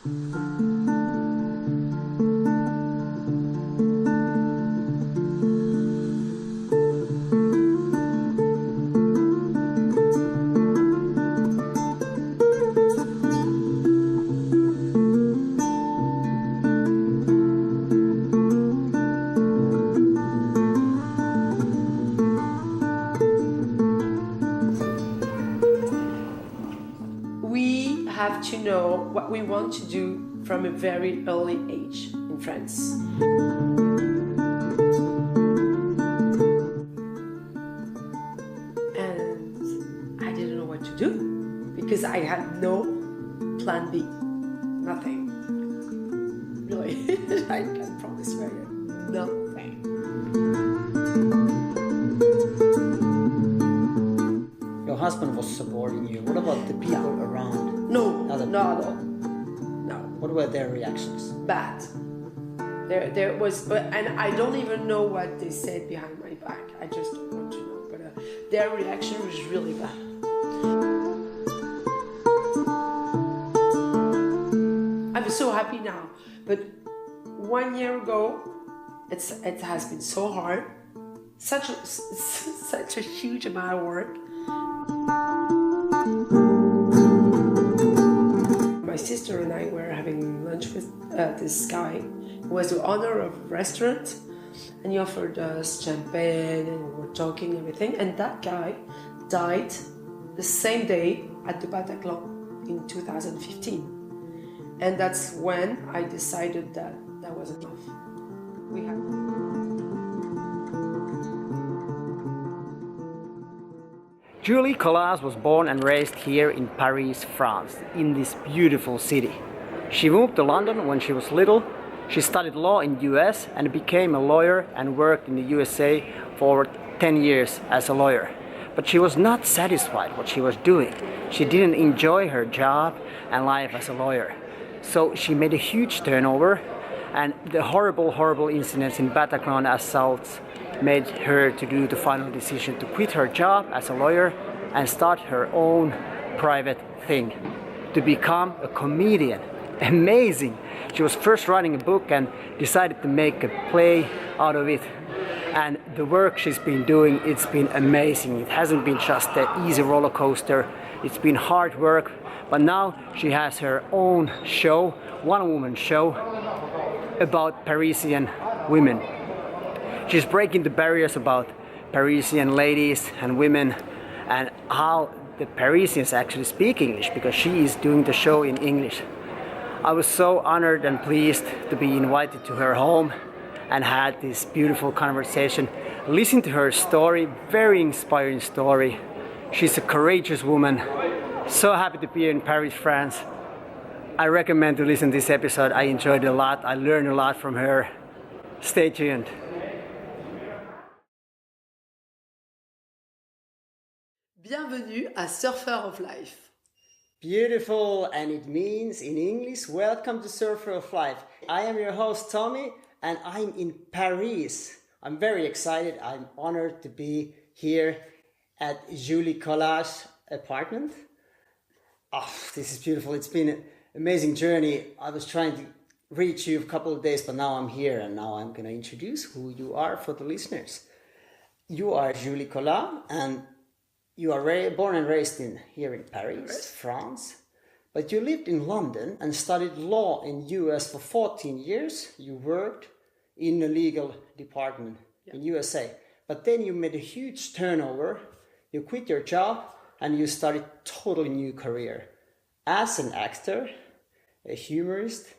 We have to know what we want to do from a very early age in France. And I didn't know what to do because I had no plan B, nothing. Really, I can promise you, nothing. Your husband was supporting you. What about the people around? No, Other not at people? all. No. What were their reactions? Bad. There was, and I don't even know what they said behind my back. I just don't want to know. But their reaction was really bad. I'm so happy now. But 1 year ago, it has been so hard. Such a huge amount of work. My sister and I were having lunch with this guy who was the owner of a restaurant, and he offered us champagne and we were talking and everything, and that guy died the same day at the Bataclan in 2015, and that's when I decided that that was enough. We had Julie Collas was born and raised here in Paris, France, in this beautiful city. She moved to London when she was little. She studied law in US and became a lawyer and worked in the USA for 10 years as a lawyer. But she was not satisfied what she was doing. She didn't enjoy her job and life as a lawyer. So she made a huge turnover, and the horrible incidents in Bataclan assaults made her to do the final decision to quit her job as a lawyer and start her own private thing, to become a comedian. Amazing! She was first writing a book and decided to make a play out of it. And the work she's been doing, it's been amazing. It hasn't been just an easy roller coaster. It's been hard work, but now she has her own show, one-woman show about Parisian women. She's breaking the barriers about Parisian ladies and women and how the Parisians actually speak English, because she is doing the show in English. I was so honored and pleased to be invited to her home and had this beautiful conversation. Listen to her story, very inspiring story. She's a courageous woman. So happy to be here in Paris, France. I recommend to listen to this episode. I enjoyed it a lot. I learned a lot from her. Stay tuned. Bienvenue à Surfer of Life. Beautiful, and it means in English, welcome to Surfer of Life. I am your host Tommy, and I'm in Paris. I'm very excited. I'm honored to be here at Julie Collas' apartment. Oh, this is beautiful. It's been an amazing journey. I was trying to reach you a couple of days, but now I'm here, and now I'm going to introduce who you are for the listeners. You are Julie Collas, and you are born and raised here in Paris, France, but you lived in London and studied law in US for 14 years. You worked in the legal department in USA, but then you made a huge turnover. You quit your job and you started a totally new career as an actor, a humorist,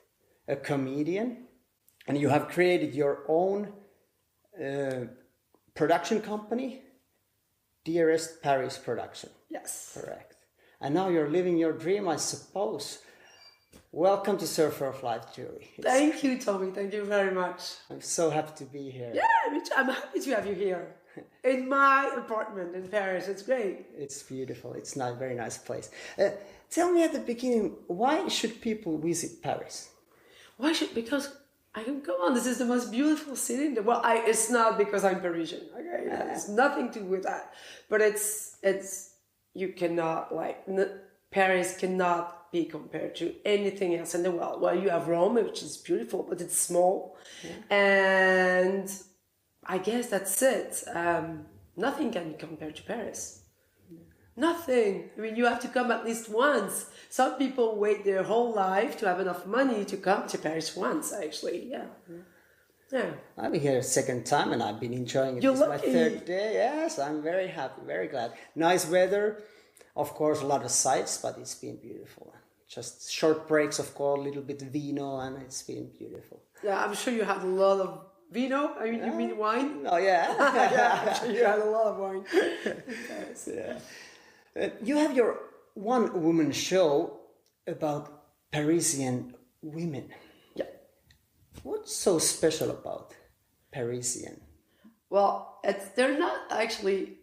a comedian, and you have created your own production company, Dearest Paris Production. Yes. Correct. And now you're living your dream, I suppose. Welcome to Surfer of Life, Julie. Thank you, Tommy. Thank you very much. I'm so happy to be here. Yeah, me too. I'm happy to have you here in my apartment in Paris. It's great. It's beautiful. It's a very nice place. Tell me at the beginning, why should people visit Paris? Why should? Because I can come on. This is the most beautiful city in the world. It's not because I'm Parisian. Okay, it's nothing to do with that. But it's you cannot Paris cannot be compared to anything else in the world. Well, you have Rome, which is beautiful, but it's small. And I guess that's it. Nothing can be compared to Paris. Nothing. I mean, you have to come at least once. Some people wait their whole life to have enough money to come to Paris once, actually. Yeah. I've been here a second time and I've been enjoying it. You're This is lucky. my third day. Yes, I'm very happy, very glad. Nice weather. Of course, a lot of sights, but it's been beautiful. Just short breaks, of course, a little bit of vino, and it's been beautiful. Yeah, I'm sure you had a lot of vino. I mean, you mean wine? Oh, yeah. Yeah, I'm sure you had a lot of wine. Yeah. You have your one-woman show about Parisian women. Yeah. What's so special about Parisian? Well, they're not actually.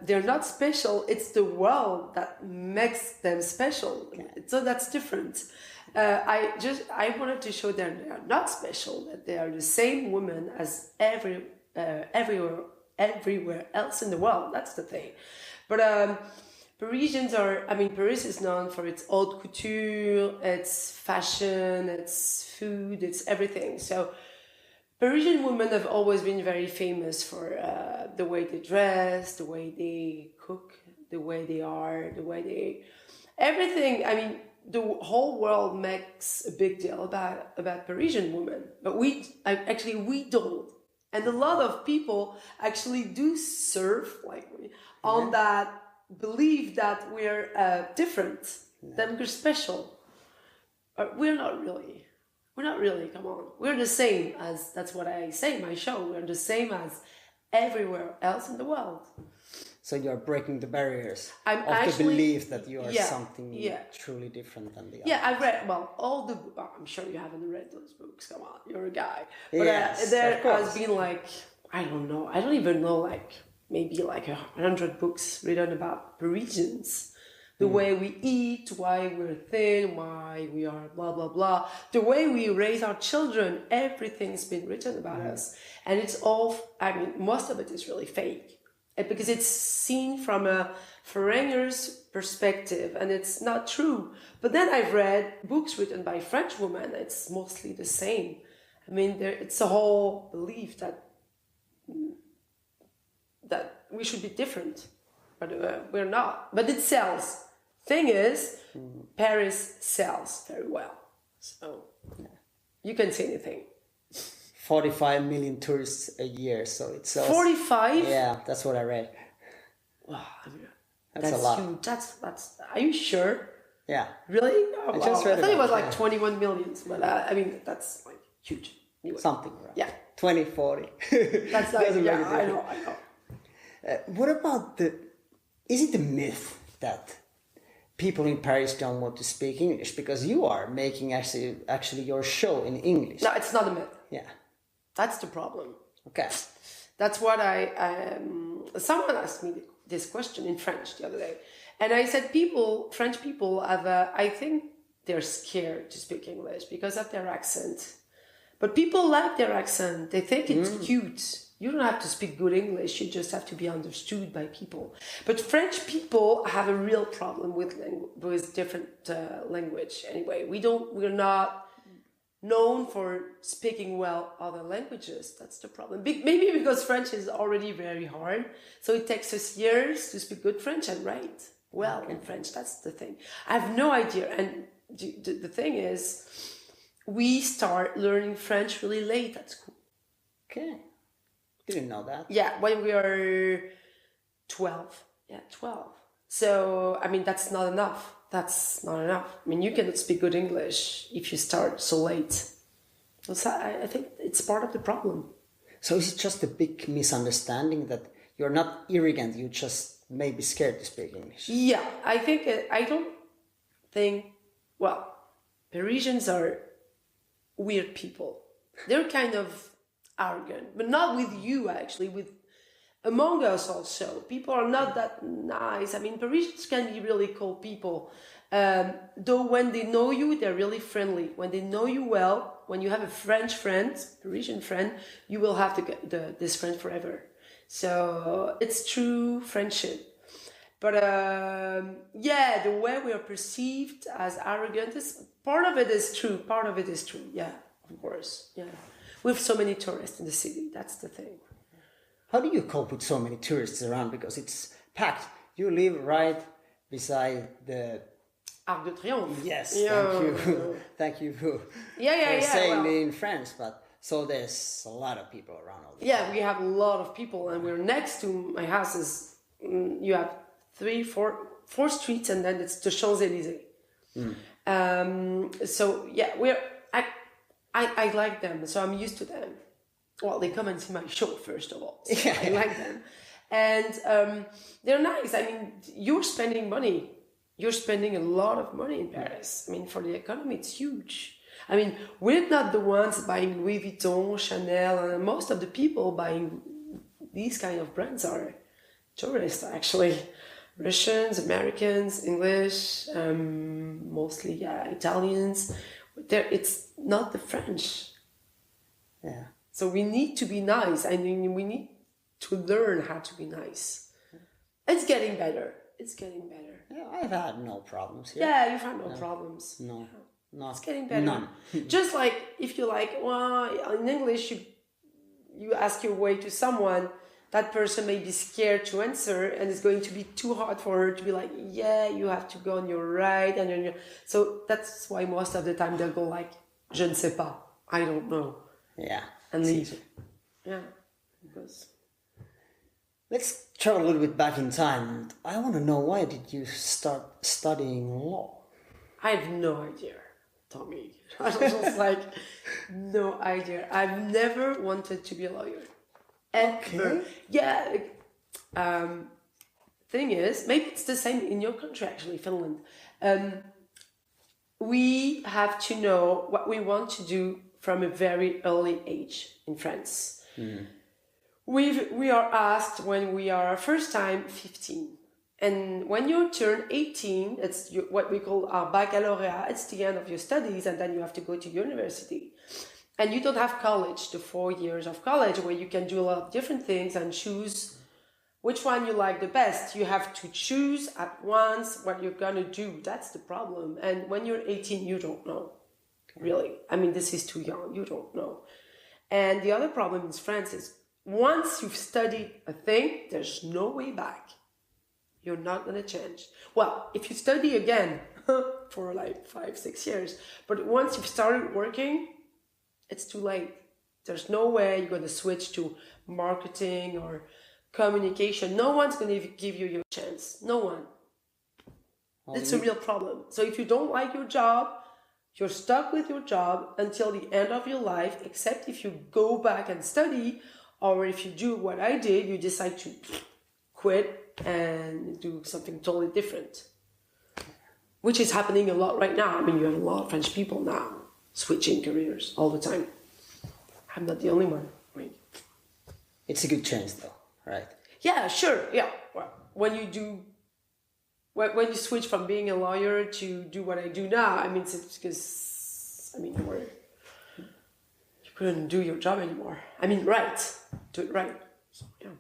They're not special. It's the world that makes them special. So that's different. I wanted to show them they are not special. That they are the same women as everywhere else in the world. That's the thing. But Parisians are. I mean, Paris is known for its haute couture, its fashion, its food, its everything. So Parisian women have always been very famous for the way they dress, the way they cook, the way they are, the way they... Everything, I mean, the whole world makes a big deal about Parisian women. But we don't. And a lot of people actually do surf on that belief that we're different, that we're special. We're not really. We're not really, come on. We're the same as, that's what I say in my show, we're the same as everywhere else in the world. So you're breaking the barriers I'm of actually, the belief that you are yeah, something yeah. truly different than the Yeah, others. I've read, well, I'm sure you haven't read those books, come on, you're a guy. But Yes, there of course. has been I don't even know, maybe 100 books written about Parisians. The way we eat, why we're thin, why we are blah, blah, blah. The way we raise our children, everything's been written about us. And it's all, most of it is really fake. Because it's seen from a foreigner's perspective and it's not true. But then I've read books written by French women. It's mostly the same. I mean, it's a whole belief that we should be different. But we're not. But it sells. Thing is, Paris sells very well. So you can say anything. 45 million tourists a year, so it sells. 45? Yeah, that's what I read. Wow, That's a lot. Huge. That's. Are you sure? Yeah. Really? Oh, I just read I thought it was about it, 21 millions, but that's huge. Anyway. Something, right? Yeah. 20, 40. That's Doesn't make a I know. What about is it a myth that people in Paris don't want to speak English? Because you are making actually your show in English. No, it's not a myth. Yeah. That's the problem. Okay. That's what someone asked me this question in French the other day. And I said French people I think they're scared to speak English because of their accent. But people like their accent. They think it's cute. You don't have to speak good English. You just have to be understood by people. But French people have a real problem with different language. Anyway, we're not known for speaking well other languages. That's the problem. Maybe because French is already very hard. So it takes us years to speak good French and write well in French. That's the thing. I have no idea. And the thing is, we start learning French really late at school. Okay. Didn't know that. Yeah, when we are 12. Yeah, 12. So, that's not enough. That's not enough. You cannot speak good English if you start so late. So I think it's part of the problem. So is it just a big misunderstanding that you're not arrogant, you just may be scared to speak English? Yeah, I don't think, Parisians are weird people. They're kind of arrogant, but not with you actually, among us also. People are not that nice. Parisians can be really cool people. Though when they know you, they're really friendly. When they know you well, when you have a French friend, Parisian friend, you will have this friend forever. So it's true friendship. But yeah, the way we are perceived as arrogant is part of it is true. Part of it is true. Yeah, of course. Yeah, we have so many tourists in the city. That's the thing. How do you cope with so many tourists around? Because it's packed. You live right beside the Arc de Triomphe. Yes, Yeah. thank you. Thank you for saying it in French. But so there's a lot of people around all the time. Yeah, we have a lot of people, and we're next to my house. Is you have four streets, and then it's the Champs-Élysées. So yeah, I like them, so I'm used to them. Well, they come and see my show first of all. So I like them, and they're nice. I mean, you're spending money. You're spending a lot of money in Paris. I mean, for the economy, it's huge. I mean, we're not the ones buying Louis Vuitton, Chanel, and most of the people buying these kind of brands are tourists, actually. Russians, Americans, English, mostly, Italians. It's not the French. Yeah. So we need to be nice. I mean, we need to learn how to be nice. It's getting better. It's getting better. Yeah, I've had no problems here. Yeah, you've had no problems. No. It's getting better. None. Just like if you like, well, in English, you ask your way to someone, that person may be scared to answer, and it's going to be too hard for her to be like, yeah, you have to go on your right, and then so that's why most of the time they'll go like, je ne sais pas, I don't know, Yeah. and leave. Yeah, because. Let's travel a little bit back in time. I want to know, why did you start studying law? I have no idea, Tommy. I was just like, no idea. I've never wanted to be a lawyer. Ever. Okay. Yeah. Thing is, maybe it's the same in your country, actually, Finland. We have to know what we want to do from a very early age in France. We are asked when we are first time 15. And when you turn 18, it's what we call our baccalaureate. It's the end of your studies, and then you have to go to university. And you don't have college, the 4 years of college, where you can do a lot of different things and choose which one you like the best. You have to choose at once what you're going to do. That's the problem. And when you're 18, you don't know. Really. I mean, this is too young. You don't know. And the other problem in France is once you've studied a thing, there's no way back. You're not going to change. Well, if you study again for like 5-6 years, but once you've started working, it's too late. There's no way you're going to switch to marketing or communication. No one's going to give you your chance. No one. It's a real problem. So if you don't like your job, you're stuck with your job until the end of your life, except if you go back and study, or if you do what I did, you decide to quit and do something totally different. Which is happening a lot right now. I mean, you have a lot of French people now switching careers all the time. I'm not the only one. I mean, it's a good change, though, right? Yeah, sure. Yeah. Well, when you switch from being a lawyer to do what I do now, I mean, it's because, I mean, you couldn't do your job anymore. I mean, do it right. So, yeah.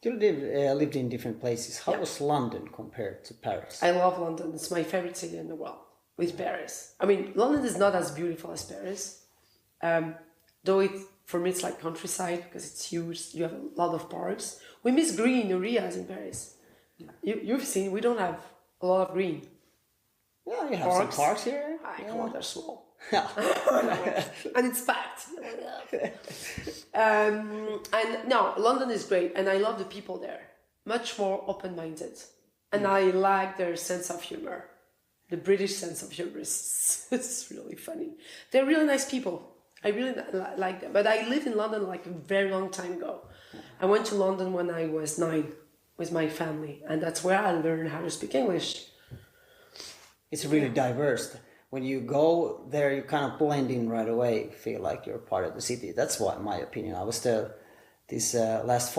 You lived in different places. How was London compared to Paris? I love London. It's my favorite city in the world, with Paris. I mean, London is not as beautiful as Paris. Though for me it's like countryside because it's huge. You have a lot of parks. We miss green areas in Paris. You've seen we don't have a lot of green. Well, you have some parks here. Come on, they're small. And it's packed. And no, London is great, and I love the people there. Much more open-minded, and I like their sense of humor. The British sense of humor is really funny. They're really nice people. I really like them. But I lived in London like a very long time ago. I went to London when I was 9 with my family, and that's where I learned how to speak English. It's really diverse. When you go there, you kind of blend in right away, feel like you're part of the city. That's what, my opinion. I was there this last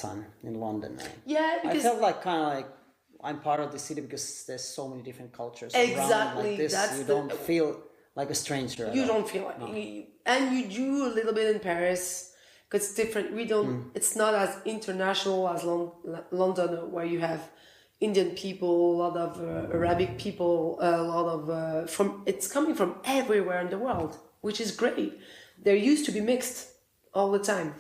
time in London. Yeah, because I felt like kind of like I'm part of the city because there's so many different cultures around like this. That's you don't feel like a stranger. You don't feel like, and you do a little bit in Paris because it's different. We don't. It's not as international as London, where you have Indian people, a lot of Arabic people, a lot of it's coming from everywhere in the world, which is great. They're used to be mixed all the time,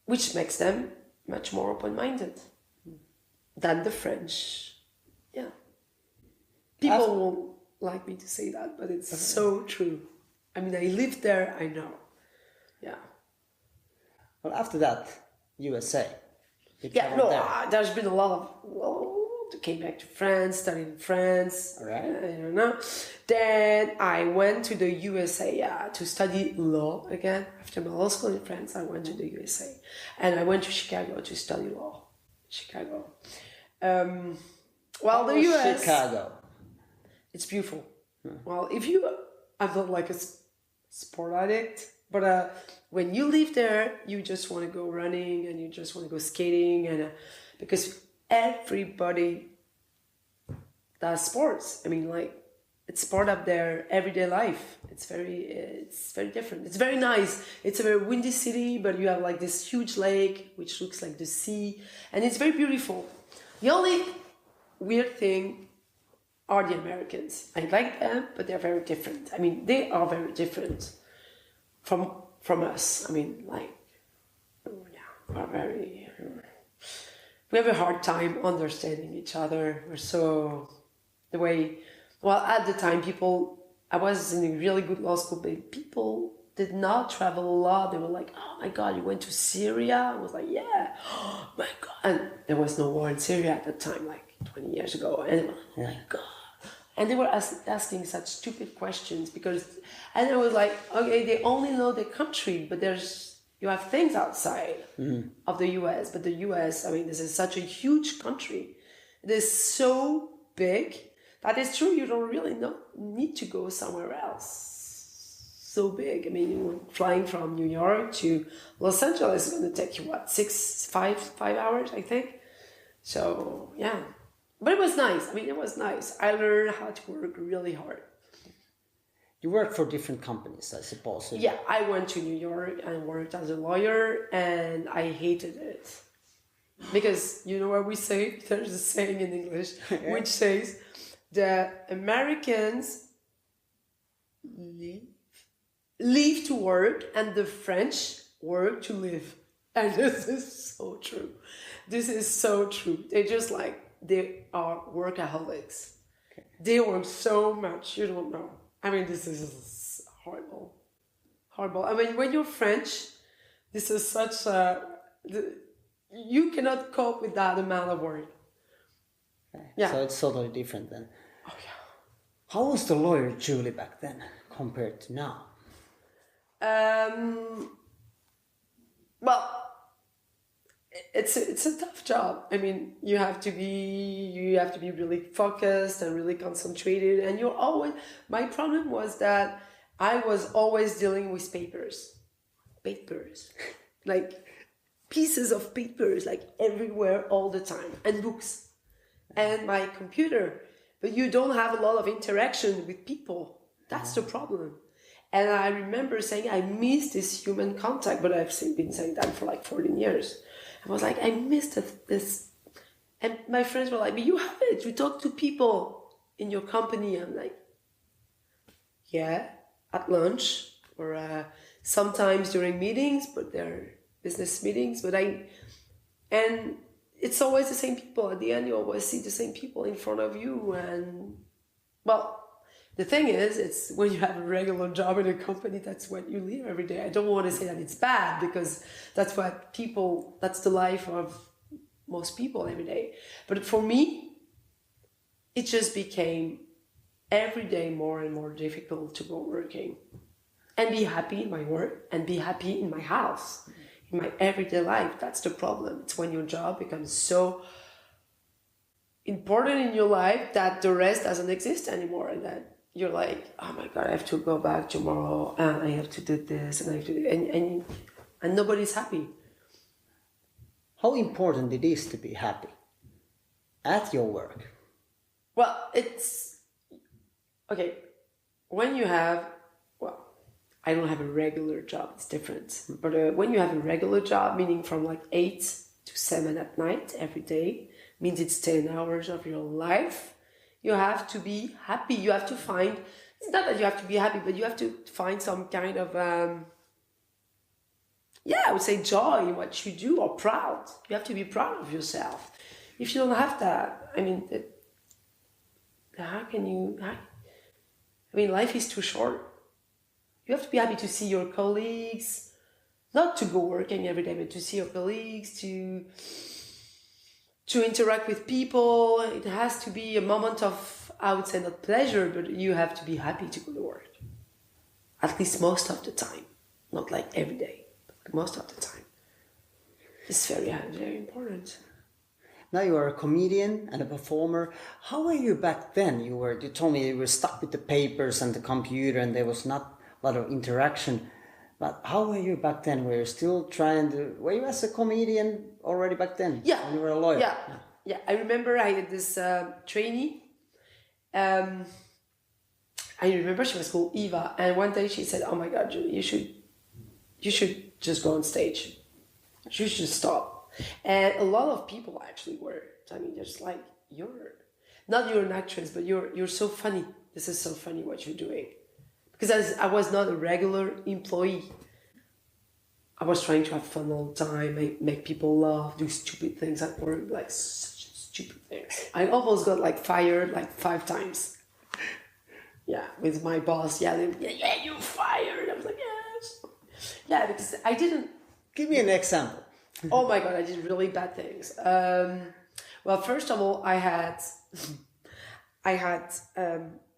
which makes them much more open-minded than the French. Yeah, people won't like me to say that, but it's so true. I mean, I lived there. I know. Yeah. Well, after that, USA. Yeah, no, there's been a lot of, came back to France, studied in France. All right. I don't know. Then I went to the USA to study law again. After my law school in France, I went to the USA. And I went to Chicago to study law. Chicago. Well, the US... Chicago. It's beautiful. Well, if you... I'm not like a sport addict, but when you live there, you just want to go running and you just want to go skating, and because everybody does sports. I mean, like, it's part of their everyday life. It's very different. It's very nice. It's a very windy city, but you have like this huge lake which looks like the sea, and it's very beautiful. The only weird thing are the Americans. I like them, but they're very different. I mean, they are very different from us. I mean, like, we have a hard time understanding each other. We're so, at the time, I was in a really good law school, but people did not travel a lot. They were like, oh my God, you went to Syria? I was like, yeah, oh my God. And there was no war in Syria at that time, like 20 years ago. And they were like, oh my God. And they were asking such stupid questions and I was like, okay, they only know the country, but you have things outside of the US. But the US, I mean, this is such a huge country. It is so big that it's true you don't really need to go somewhere else. So big. I mean, flying from New York to Los Angeles is going to take you, what, 5 hours, I think? So, yeah. But it was nice. I mean, it was nice. I learned how to work really hard. You work for different companies, I suppose. Yeah, I went to New York and worked as a lawyer, and I hated it. Because, you know what we say? There's a saying in English which says that Americans live to work and the French work to live. And this is so true. This is so true. They are workaholics. Okay. They work so much, you don't know. I mean, this is horrible. Horrible. I mean, when you're French, this is such you cannot cope with that amount of work. Okay. Yeah. So it's totally different then. Oh, yeah. How was the lawyer Julie back then compared to now? Well, it's a tough job. I mean, you have to be really focused and really concentrated, and my problem was that I was always dealing with papers, like pieces of papers, like everywhere all the time, and books, and my computer. But you don't have a lot of interaction with people. That's the problem. And I remember saying I miss this human contact, but I've been saying that for like 14 years. I was like, I missed this. And my friends were like, but you have it. You talk to people in your company. I'm like, yeah, at lunch or sometimes during meetings, but they're business meetings. And it's always the same people. At the end, you always see the same people in front of you. And, well, the thing is, it's when you have a regular job in a company, that's what you live every day. I don't want to say that it's bad, because that's the life of most people every day. But for me, it just became every day more and more difficult to go working and be happy in my work and be happy in my house, in my everyday life. That's the problem. It's when your job becomes so important in your life that the rest doesn't exist anymore, and that you're like, oh my God, I have to go back tomorrow, and I have to do this, and I have to do, and nobody's happy. How important it is to be happy at your work? Well, it's okay. When you have, I don't have a regular job, it's different. But when you have a regular job, meaning from like 8 to 7 at night every day, means it's 10 hours of your life. You have to be happy. You have to find, it's not that you have to be happy, but you have to find some kind of, I would say joy in what you do, or proud. You have to be proud of yourself. If you don't have that, I mean, how can you, life is too short. You have to be happy to see your colleagues, not to go working every day, but to see your colleagues, to interact with people. It has to be a moment of, I would say, not pleasure, but you have to be happy to go to work. At least most of the time. Not like every day, but most of the time. It's very, very important. Now you are a comedian and a performer. How were you back then? You told me you were stuck with the papers and the computer and there was not a lot of interaction. But how were you back then? Were you still were you as a comedian already back then? Yeah. When you were a lawyer? Yeah. I remember I had this trainee. I remember she was called Eva, and one day she said, "Oh my God, Julie, you should just go on stage. You should stop." And a lot of people actually were. I mean, just like, you're an actress, but you're so funny. This is so funny what you're doing. Because I was not a regular employee. I was trying to have fun all the time, make people laugh, do stupid things at work, like such stupid things. I almost got fired 5 times. Yeah, with my boss yelling, yeah, you're fired. I was like, yes. Yeah, because I didn't... Give me an example. Oh my God, I did really bad things. Well, first of all, I had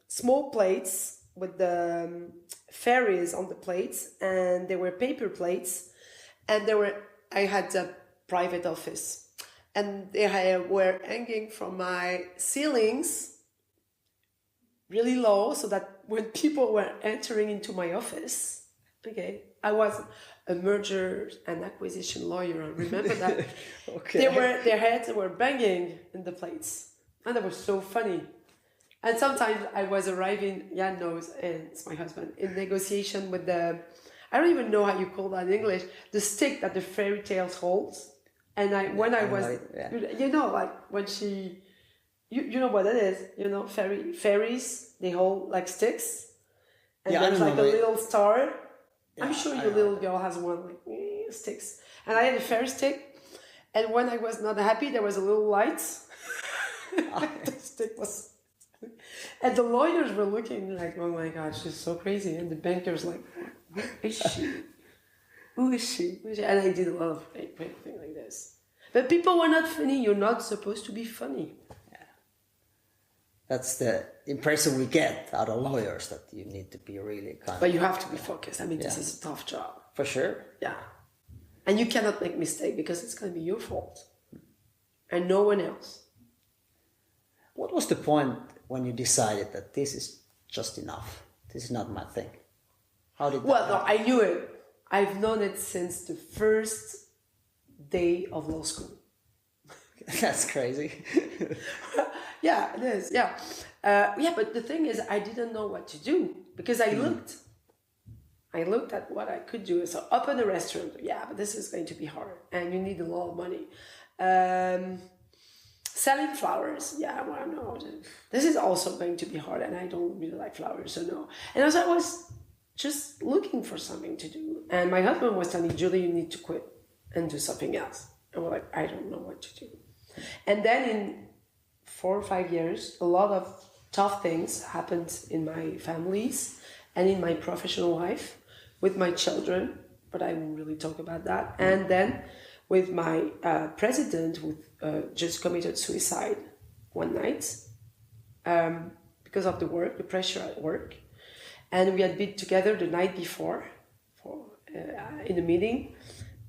small plates with the fairies on the plates, and they were paper plates, and I had a private office, and they were hanging from my ceilings really low, so that when people were entering into my office, I was a merger and acquisition lawyer. I remember that. Okay. Their heads were banging in the plates, and that was so funny. And sometimes I was arriving, Jan knows, and it's my husband, in negotiation with I don't even know how you call that in English, the stick that the fairy tales holds. And when she, you know what it is, fairies, they hold like sticks. And there's like a little star. Yeah, I'm sure your little girl has one, sticks. And I had a fairy stick. And when I was not happy, there was a little light. The stick was... And the lawyers were looking like, oh my God, she's so crazy. And the bankers like, who is she? Who is she? And I did a lot of things like this. But people were not funny. You're not supposed to be funny. Yeah. That's the impression we get out of lawyers, that you need to be really kind. But you have to be focused. I mean, this is a tough job. For sure. Yeah. And you cannot make mistake, because it's going to be your fault. And no one else. What was the point when you decided that this is just enough? This is not my thing. How did that happen? No, I knew it. I've known it since the first day of law school. That's crazy. Yeah, it is. Yeah. But the thing is, I didn't know what to do, because I looked at what I could do. So open a restaurant. Yeah, but this is going to be hard, and you need a lot of money. Selling flowers, no. This is also going to be hard, and I don't really like flowers, so no. And as I was just looking for something to do, and my husband was telling me, Julie, you need to quit and do something else. And we're like, I don't know what to do. And then in 4 or 5 years, a lot of tough things happened in my families and in my professional life with my children, but I won't really talk about that. And then with my president, who just committed suicide one night because of the pressure at work. And we had been together the night before in a meeting.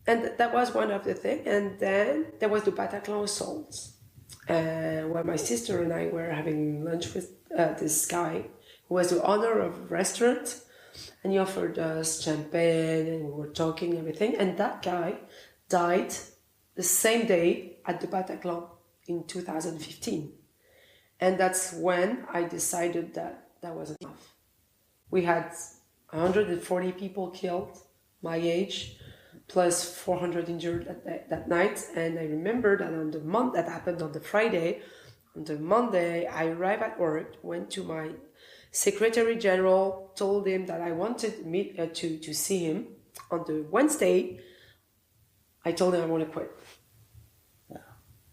And that was one of the things. And then there was the Bataclan assault, where my sister and I were having lunch with this guy who was the owner of a restaurant. And he offered us champagne, and we were talking and everything. And that guy died the same day at the Bataclan in 2015. And that's when I decided that was enough. We had 140 people killed, my age, plus 400 injured that night. And I remember that on the month that happened on the Friday, on the Monday, I arrived at work, went to my Secretary General, told him that I wanted to see him. On the Wednesday, I told him I want to quit.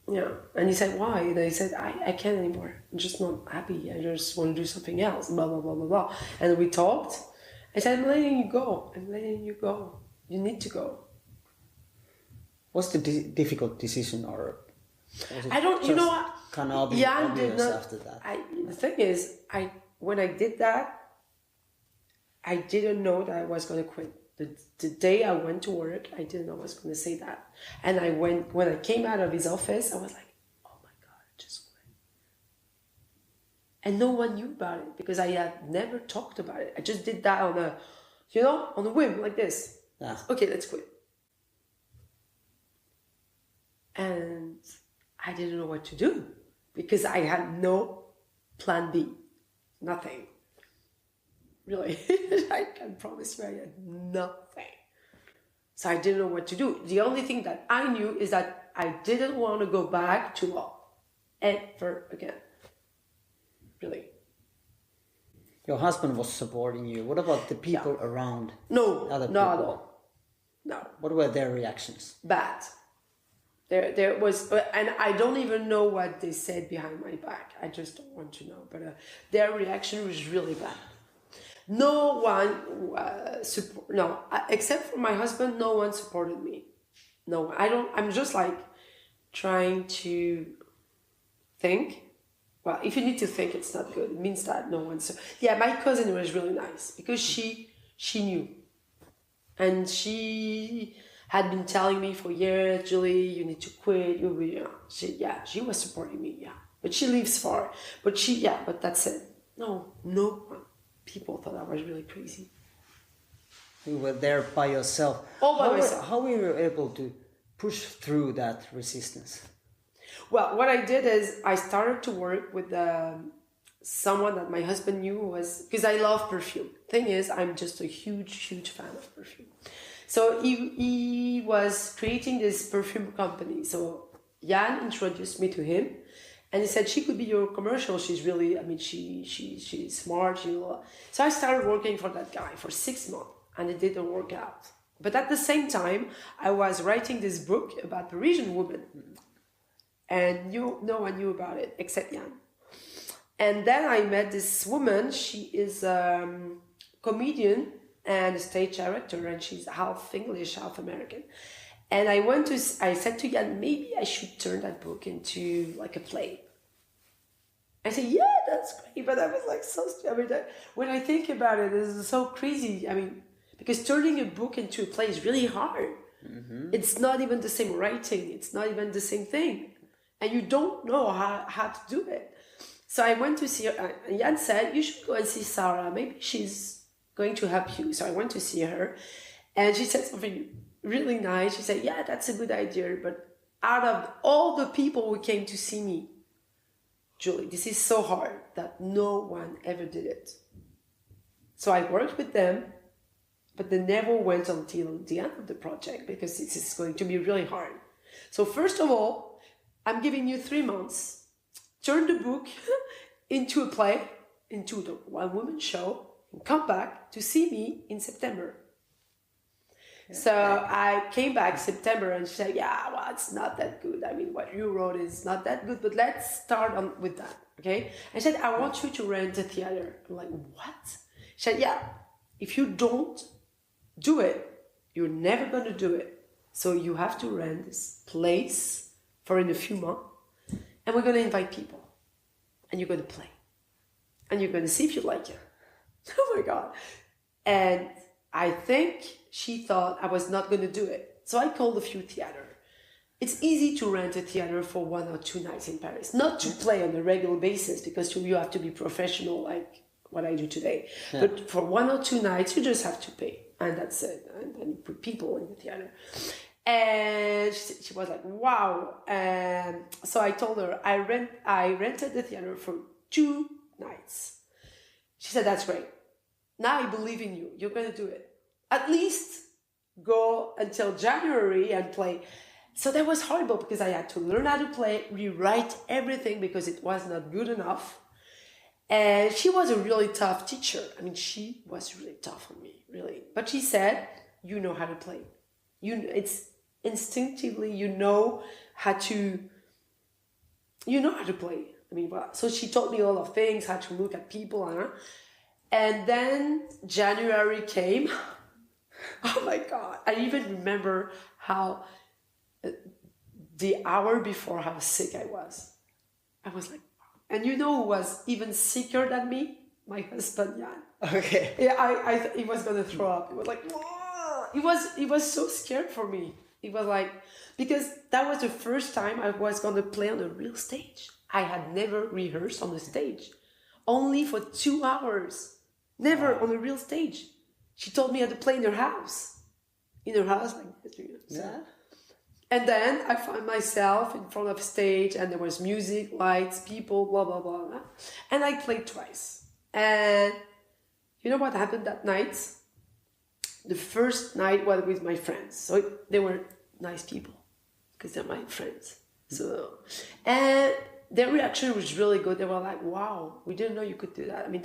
Yeah. And he said, why? And I said, I can't anymore. I'm just not happy. I just want to do something else. Blah, blah, blah, blah, blah. And we talked. I said, I'm letting you go. I'm letting you go. You need to go. What's the difficult decision, or I don't, you know what? Kind of obvious after that. The thing is, when I did that, I didn't know that I was going to quit. The day I went to work, I didn't know I was going to say that. And when I came out of his office, I was like, oh my God, I just quit. And no one knew about it because I had never talked about it. I just did that on a whim like this. Yeah. Okay, let's quit. And I didn't know what to do because I had no plan B, nothing. Really, I can promise you I had nothing. So I didn't know what to do. The only thing that I knew is that I didn't want to go back to law ever again. Really. Your husband was supporting you. What about the people around? No, other people? not at all. No. What were their reactions? Bad. There was, and I don't even know what they said behind my back. I just don't want to know. But their reaction was really bad. No one except for my husband, no one supported me. No, I'm just like trying to think. Well, if you need to think, it's not good. It means that no one. My cousin was really nice because she knew, and she had been telling me for years, Julie, you need to quit. She was supporting me. Yeah, but she lives far. But that's it. No one. People thought I was really crazy. You were there by yourself. All by myself. How were you able to push through that resistance? Well, what I did is I started to work with someone that my husband knew because I love perfume. Thing is, I'm just a huge fan of perfume. So he was creating this perfume company. So Jan introduced me to him. And he said, she could be your commercial. She's really, she's smart. So I started working for that guy for 6 months and it didn't work out. But at the same time, I was writing this book about Parisian women. And no one knew about it except Jan. And then I met this woman. She is a comedian and a stage director, and she's half English, half American. And I said to Jan, maybe I should turn that book into like a play. I said, yeah, that's great. But I was like so stupid. When I think about it, this is so crazy. Because turning a book into a play is really hard. Mm-hmm. It's not even the same writing. It's not even the same thing. And you don't know how to do it. So I went to see her. And Jan said, you should go and see Sarah. Maybe she's going to help you. So I went to see her. And she said something really nice. She said, yeah, that's a good idea. But out of all the people who came to see me, Julie, this is so hard that no one ever did it. So I worked with them, but they never went until the end of the project because this is going to be really hard. So first of all, I'm giving you 3 months. Turn the book into a play, into the one-woman show, and come back to see me in September. So I came back September and she said, yeah, well, it's not that good. What you wrote is not that good, but let's start with that, okay? I said, I want you to rent a theater. I'm like, what? She said, yeah, if you don't do it, you're never going to do it. So you have to rent this place for in a few months, and we're going to invite people, and you're going to play, and you're going to see if you like it. Oh my God. And I think she thought I was not going to do it. So I called a few theaters. It's easy to rent a theater for 1 or 2 nights in Paris. Not to play on a regular basis because you have to be professional like what I do today. Yeah. But for 1 or 2 nights, you just have to pay. And that's it. And then you put people in the theater. And she was like, wow. And so I told her, I rented the theater for 2 nights. She said, that's great. Now I believe in you. You're going to do it. At least go until January and play. So that was horrible because I had to learn how to play, rewrite everything because it was not good enough. And she was a really tough teacher. I mean, she was really tough on me, really. But she said, you know how to play. It's instinctively, you know how to play. I mean, well, so she taught me all of things, how to look at people. And then January came. Oh my God. I even remember how the hour before how sick I was. I was like, and you know who was even sicker than me? My husband, Jan. Okay. Yeah, I he was gonna throw up. He was like, whoa! He was so scared for me. He was like, because that was the first time I was gonna play on a real stage. I had never rehearsed on the stage. Only for 2 hours. Never on a real stage. She told me I had to play in her house. In her house, like this, you know. Yeah. And then I found myself in front of stage and there was music, lights, people, blah, blah, blah, blah. And I played twice. And you know what happened that night? The first night was with my friends. So they were nice people because they're my friends. So, and their reaction was really good. They were like, wow, we didn't know you could do that. I mean,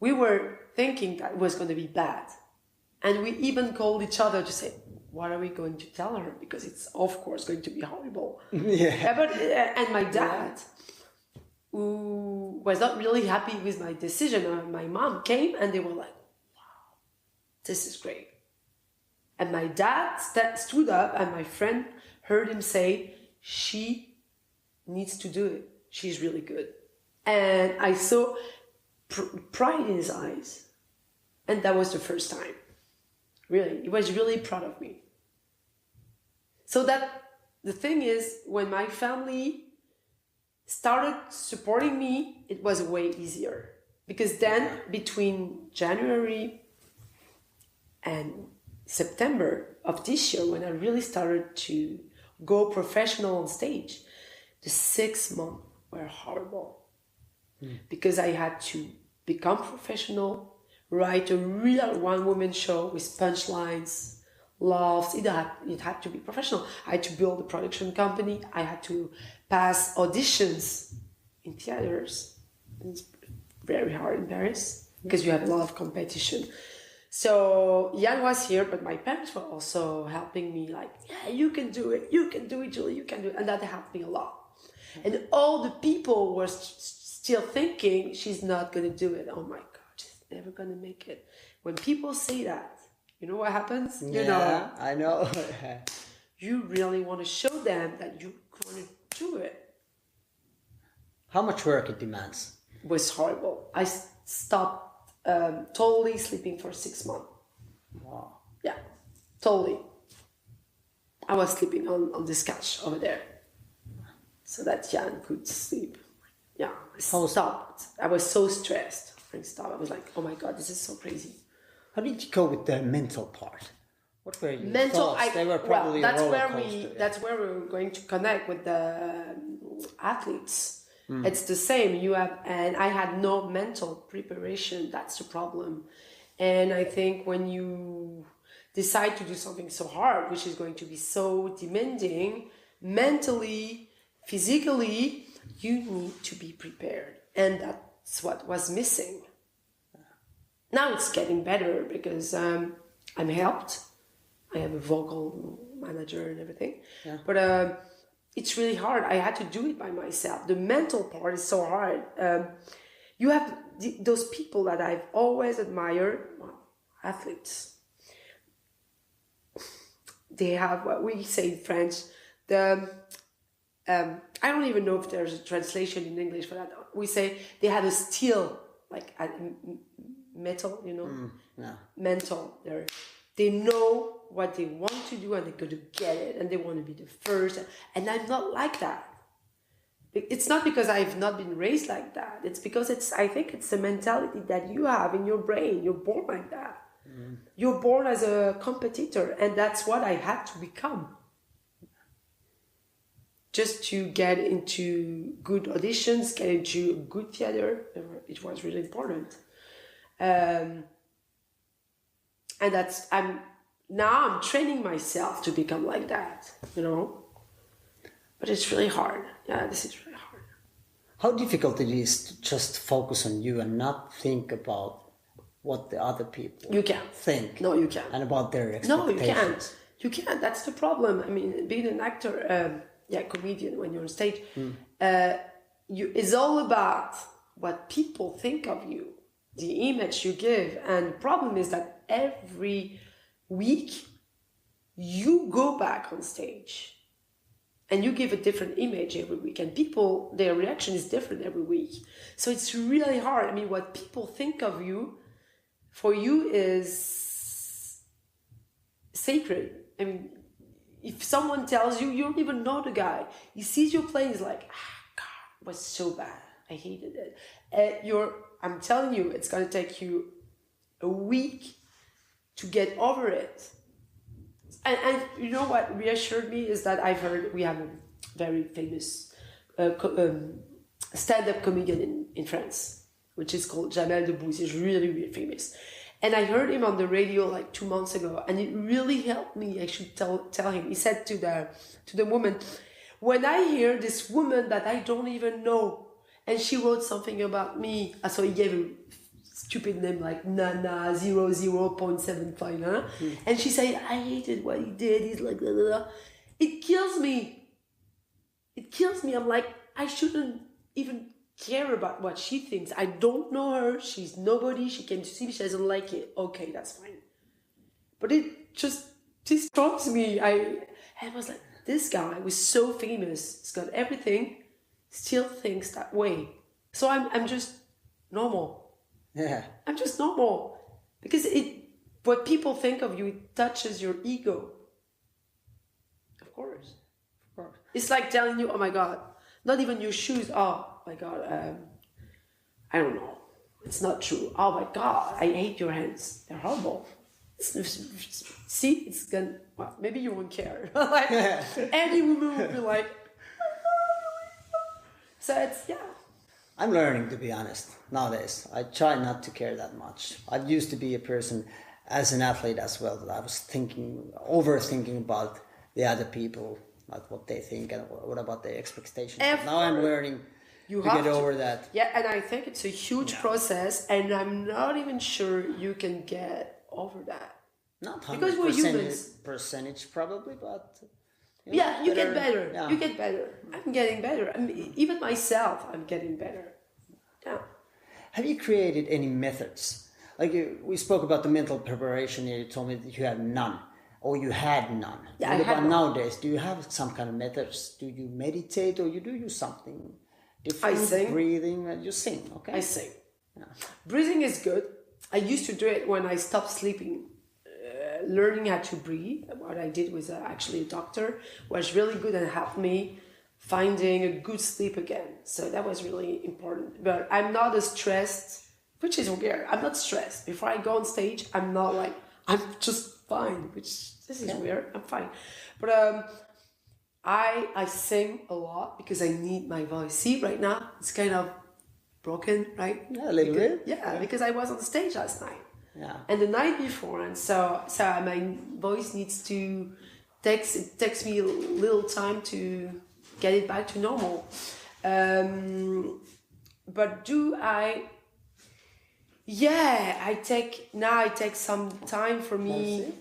we were thinking that it was going to be bad. And we even called each other to say, what are we going to tell her? Because it's, of course, going to be horrible. Yeah. And my dad, who was not really happy with my decision, my mom came and they were like, wow, this is great. And my dad stood up and my friend heard him say, she needs to do it. She's really good. And I saw pride in his eyes. And that was the first time. Really, he was really proud of me. So that the thing is, when my family started supporting me, it was way easier. Because then between January and September of this year, when I really started to go professional on stage, the 6 months were horrible. Because I had to become professional, write a real one-woman show with punchlines, laughs. It had to be professional. I had to build a production company. I had to pass auditions in theaters. It's very hard in Paris because you have a lot of competition. So Jan was here, but my parents were also helping me like, yeah, you can do it, Julie, you can do it. And that helped me a lot. And all the people were still thinking, she's not going to do it. Oh my God. Never gonna make it. When people say that, you know what happens? Yeah, you know, I know. You really want to show them that you're gonna do it. How much work it demands? It was horrible. I stopped totally sleeping for 6 months. Wow. Yeah, totally. I was sleeping on this couch over there, so that Jan could sleep. Yeah, I stopped. I was so stressed. I was like, oh my God, this is so crazy. How did you go with the mental part? What were your thoughts? They were probably that's a roller where coaster. that's where we're going to connect with the athletes. It's the same. And I had no mental preparation. That's the problem. And I think when you decide to do something so hard, which is going to be so demanding, mentally, physically, you need to be prepared. And that's what was missing. Now it's getting better because I'm helped. I have a vocal manager and everything. Yeah. But it's really hard. I had to do it by myself. The mental part is so hard. You have those people that I've always admired, athletes. They have what we say in French, I don't even know if there's a translation in English for that. We say they have a steel, like metal, you know, mental. They know what they want to do and they're going to get it and they want to be the first. And I'm not like that. It's not because I've not been raised like that. It's because I think it's the mentality that you have in your brain. You're born like that. You're born as a competitor, and that's what I had to become. Just to get into good auditions, get into good theater, it was really important. And now I'm training myself to become like that, you know. But it's really hard. Yeah, this is really hard. How difficult it is to just focus on you and not think about what the other people You can't think. No, you can't. And about their No, you expectations. can't. You can't. That's the problem. I mean, being an actor, comedian, when you're on stage, it's all about what people think of you, the image you give. And the problem is that every week you go back on stage and you give a different image every week. And people, their reaction is different every week. So it's really hard. I mean, what people think of you, for you, is sacred. I mean, if someone tells you, you don't even know the guy. He sees you playing, he's like, God, it was so bad. I hated it. I'm telling you, it's going to take you a week to get over it. And you know what reassured me is that I've heard we have a very famous stand-up comedian in France, which is called Jamel Debbouze. He's really, really famous. And I heard him on the radio like 2 months ago, and it really helped me. I should tell him. He said to the woman, when I hear this woman that I don't even know, and she wrote something about me, so he gave a stupid name like Nana 00.75, huh? And she said, I hated what he did. He's like, blah, blah, blah. It kills me. It kills me. I'm like, I shouldn't even care about what she thinks. I don't know her. She's nobody. She came to see me. She doesn't like it. Okay, that's fine. But it just destroys me. I was like, this guy was so famous. He's got everything. Still thinks that way. So I'm just normal. Yeah. I'm just normal. Because what people think of you, it touches your ego. Of course. It's like telling you, oh my God, not even your shoes. Oh my God, I don't know. It's not true. Oh my God, I hate your hands. They're horrible. See, it's gonna, well, maybe you won't care. Like, any woman would be like, so it's, yeah. I'm learning, to be honest, nowadays. I try not to care that much. I used to be a person, as an athlete as well, that I was overthinking about the other people, like what they think and what about their expectations. Now I'm learning to get over that. Yeah, and I think it's a huge process, and I'm not even sure you can get over that. Not 100% because we're humans. Percentage probably, but... You get better. Yeah. You get better. I'm getting better. I mean, even myself, I'm getting better. Yeah. Have you created any methods? Like we spoke about the mental preparation, and you told me that you had none, or you had none. Yeah, what about none. nowadays? Do you have some kind of methods? Do you meditate, or do you something different? I sing. Breathing. You sing, okay? I sing. Yeah. Breathing is good. I used to do it when I stopped sleeping. Learning how to breathe, what I did was actually a doctor, was really good and helped me finding a good sleep again. So that was really important. But I'm not as stressed, which is weird. I'm not stressed. Before I go on stage, I'm not like, I'm just fine, which this is weird. I'm fine. But I sing a lot because I need my voice. See, right now, it's kind of broken, right? Yeah, a little bit. Yeah, because I was on stage last night. Yeah. And the night before, and so my voice needs to it takes me a little time to get it back to normal. But do I? Yeah, I take some time for me.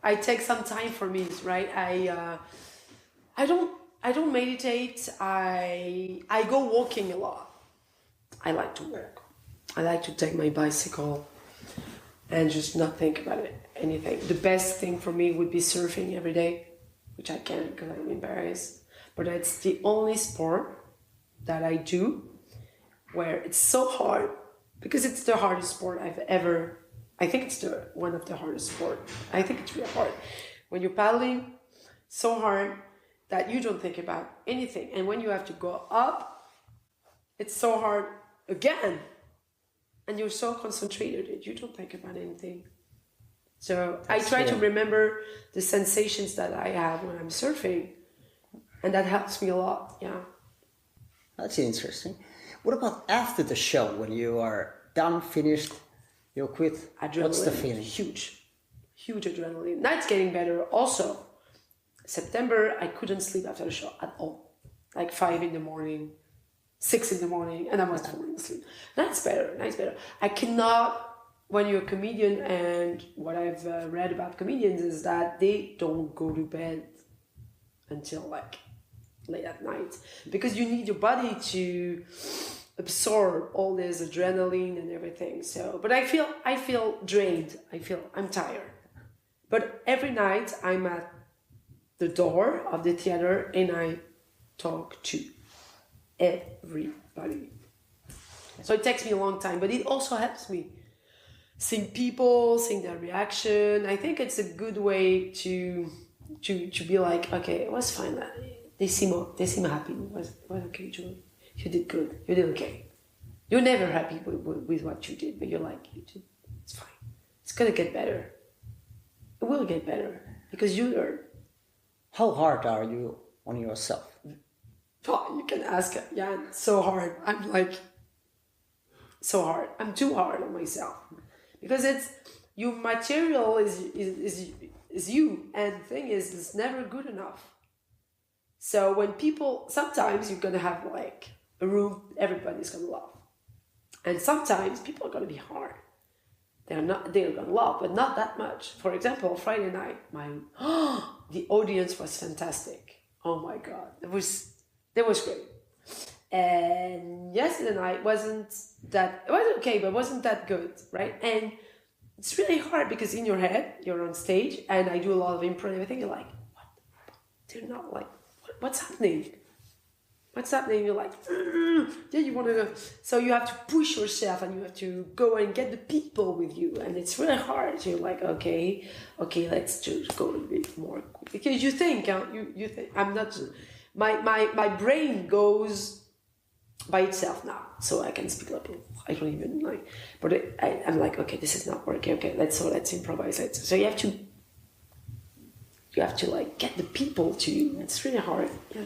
I take some time for me, right? I don't meditate. I go walking a lot. I like to walk. I like to take my bicycle and just not think about anything. The best thing for me would be surfing every day, which I can't because I'm embarrassed. But it's the only sport that I do where it's so hard because it's the hardest sport I've ever. I think it's one of the hardest sport. I think it's really hard. When you're paddling, so hard that you don't think about anything. And when you have to go up, it's so hard again. And you're so concentrated that you don't think about anything. So I try to remember the sensations that I have when I'm surfing. And that helps me a lot, yeah. That's interesting. What about after the show, when you are done, finished, you quit? Adrenaline, what's the feeling? Huge. huge adrenaline. Now it's getting better. Also, September, I couldn't sleep after the show at all. Like 5 in the morning, 6 in the morning, and I was falling asleep. That's better. That's better. I cannot. When you're a comedian, and what I've read about comedians is that they don't go to bed until like late at night, because you need your body to absorb all this adrenaline and everything. So, but I feel drained. I'm tired. But every night I'm at the door of the theater and I talk to everybody. So it takes me a long time, but it also helps me seeing people, seeing their reaction. I think it's a good way to be like, okay, it was fine. They seem happy. It was okay, Julie. You did good. You did okay. You're never happy with what you did, but you're like, it's fine. It's gonna get better. It will get better because you learn. How hard are you on yourself? Oh, you can ask Jan. So hard. I'm like, so hard. I'm too hard on myself because it's your material is you, and the thing is, it's never good enough. So when people, sometimes you're gonna have like a room everybody's gonna love, and sometimes people are gonna be hard. They're gonna love, but not that much. For example, Friday night, the audience was fantastic. Oh my God, it was great. And yesterday night it was okay, but it wasn't that good, right? And it's really hard because in your head, you're on stage, and I do a lot of improv and everything. You're like, what? They're not like, what's happening? What's happening? You're like, yeah, you want to go. So you have to push yourself, and you have to go and get the people with you, and it's really hard. So you're like, okay, let's just go a bit more quick. Because you think, you think I'm not. My brain goes by itself now, so I can speak up. I don't even like, but I'm like, okay, this is not working. Okay, let's improvise. So you have to like get the people to you. It's really hard. Yeah.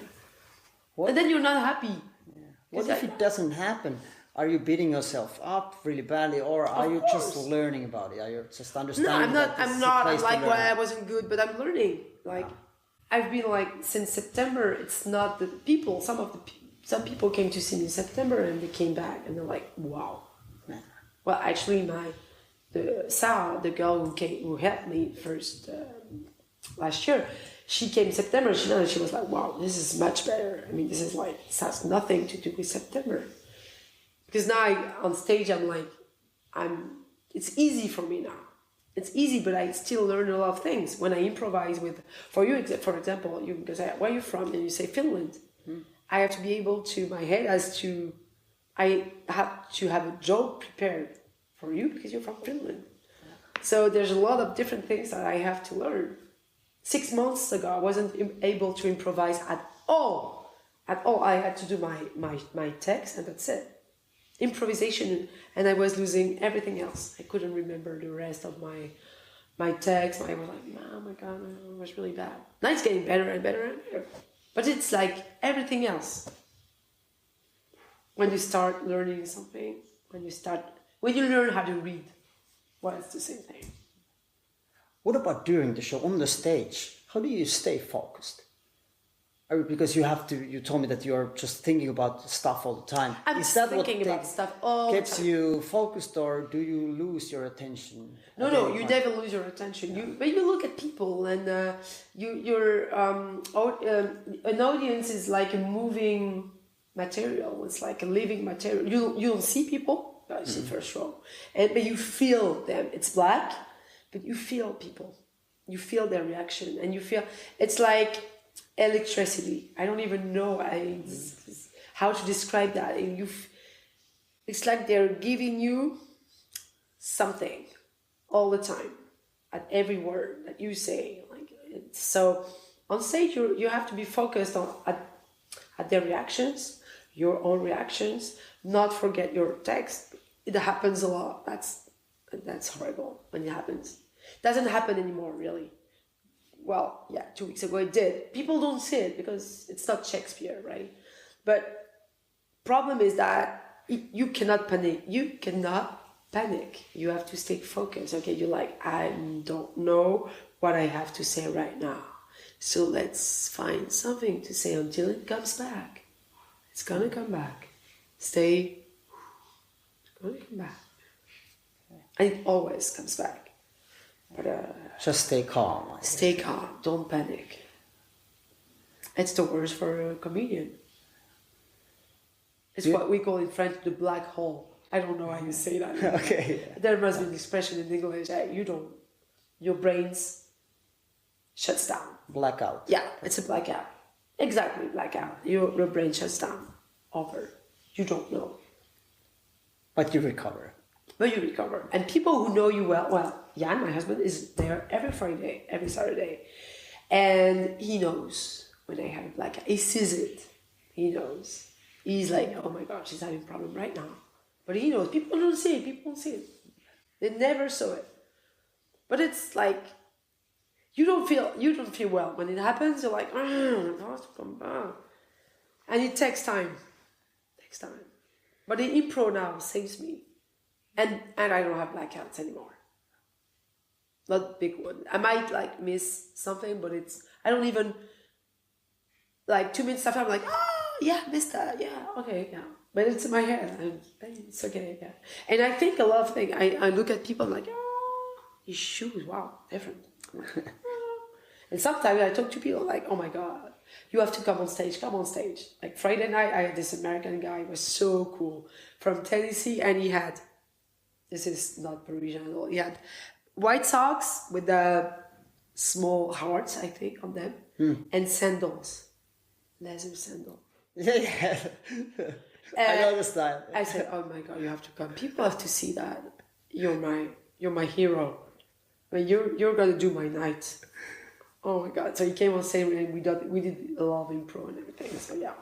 And then you're not happy. Yeah. What if it doesn't happen? Are you beating yourself up really badly, or are you just learning about it? Are you just understanding? No, I'm not. I'm like, well, I wasn't good, but I'm learning. Like, I've been like since September. It's not the people. Some people came to see me in September, and they came back, and they're like, wow. Yeah. Well, actually, Sarah, the girl who helped me first last year, she came in September. She was like, wow, this is much better. I mean, this has nothing to do with September. Because now on stage, I'm like, it's easy for me now. It's easy, but I still learn a lot of things. When I improvise for example, you can say, where are you from? And you say, Finland. I have to be able to, my head I have to have a joke prepared for you because you're from Finland. So there's a lot of different things that I have to learn. 6 months ago, I wasn't able to improvise at all. I had to do my text, and that's it. Improvisation, and I was losing everything else. I couldn't remember the rest of my text. I was like, oh my God, it was really bad. Now it's getting better and better and better. But it's like everything else. When you start learning something, when you learn how to read, well, it's the same thing. What about during the show, on the stage? How do you stay focused? Because you told me that you're just thinking about stuff all the time. Is that thinking about stuff all the time. Keeps you focused, or do you lose your attention? No, you never lose your attention. But you look at people, and an audience is like a moving material. It's like a living material. You don't see people. You see first row, but you feel them. It's black, but you feel people. You feel their reaction, and you feel it's like electricity. I don't even know how to describe that. It's like they're giving you something all the time at every word that you say. So on stage, you have to be focused at their reactions, your own reactions. Not forget your text. It happens a lot. That's horrible when it happens. It doesn't happen anymore, really. Well, yeah, 2 weeks ago it did. People don't see it because it's not Shakespeare, right? But problem is that you cannot panic. You cannot panic. You have to stay focused. Okay, you're like, I don't know what I have to say right now. So let's find something to say until it comes back. It's gonna come back. Stay. It's gonna come back. And it always comes back. But Just stay calm. stay calm. Don't panic. It's the worst for a comedian. It's what we call in French the black hole. I don't know how you say that. Okay. There must be an expression in English. You don't. Your brains shuts down. Blackout. Yeah, it's a blackout. Exactly, blackout. Your brain shuts down. Over. You don't know. But you recover. But you recover. And people who know you well, Jan, my husband, is there every Friday, every Saturday. And he knows when I have a blackout. He sees it. He knows. He's like, oh my God, she's having a problem right now. But he knows. People don't see it. People don't see it. They never saw it. But it's like, you don't feel well. When it happens, you're like, it has to come back. And it takes time. But the impro now saves me. And I don't have blackouts anymore. Not big one. I might like miss something, but I don't even, like 2 minutes after, I'm like, yeah, missed that. Yeah, okay, yeah. But it's in my head. And it's okay, yeah. And I think a lot of things, I look at people, I'm like, his shoes, wow, different. And sometimes I talk to people like, oh my God, you have to come on stage. Like Friday night, I had this American guy, he was so cool, from Tennessee, and he had, this is not Parisian at all, he had white socks with the small hearts, I think, on them, and sandals, leather sandals. Yeah. I know the style. I said, oh my God, you have to come. People have to see that. You're my hero. I mean, you're gonna do my night. Oh my God! So he came on stage and we did a lot of improv and everything. So yeah.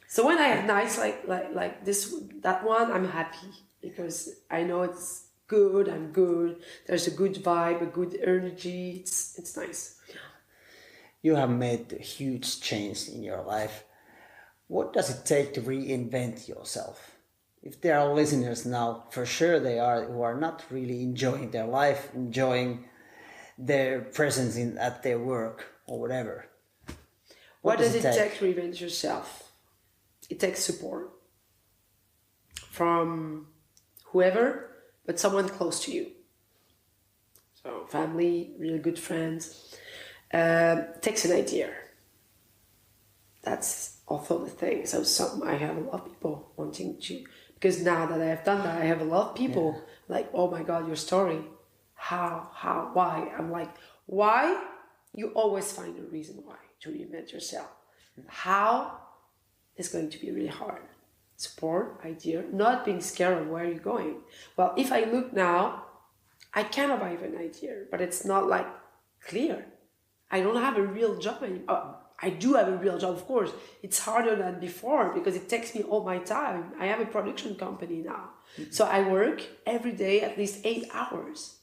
So when I have nights like that one, I'm happy because I know it's good. I'm good. There's a good vibe, a good energy. It's nice. You have made a huge change in your life. What does it take to reinvent yourself? If there are listeners now, for sure they are, who are not really enjoying their life, enjoying their presence at their work or whatever. What does it take to reinvent yourself? It takes support from whoever, but someone close to you. So family, really good friends. Takes an idea. That's also the thing. So I have a lot of people wanting to, because now that I have done that, I have a lot of people like, oh my God, your story. How, why? I'm like, why? You always find a reason why to reinvent yourself. How is going to be really hard. Support, idea, not being scared of where you're going. Well, if I look now, I kind of have an idea, but it's not like clear. I don't have a real job anymore. I do have a real job, of course. It's harder than before because it takes me all my time. I have a production company now. Mm-hmm. So I work every day at least 8 hours.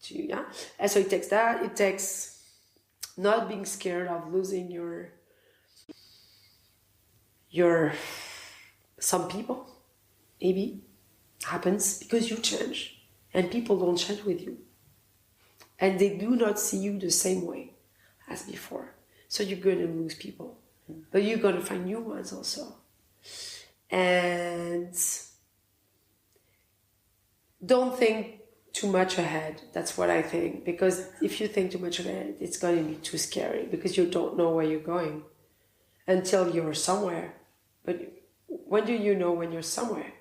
And so it takes that. It takes not being scared of losing your some people. Maybe happens because you change and people don't change with you. And they do not see you the same way as before. So you're going to lose people. But you're going to find new ones also. And don't think too much ahead. That's what I think. Because if you think too much ahead, it's going to be too scary. Because you don't know where you're going until you're somewhere. But when do you know when you're somewhere?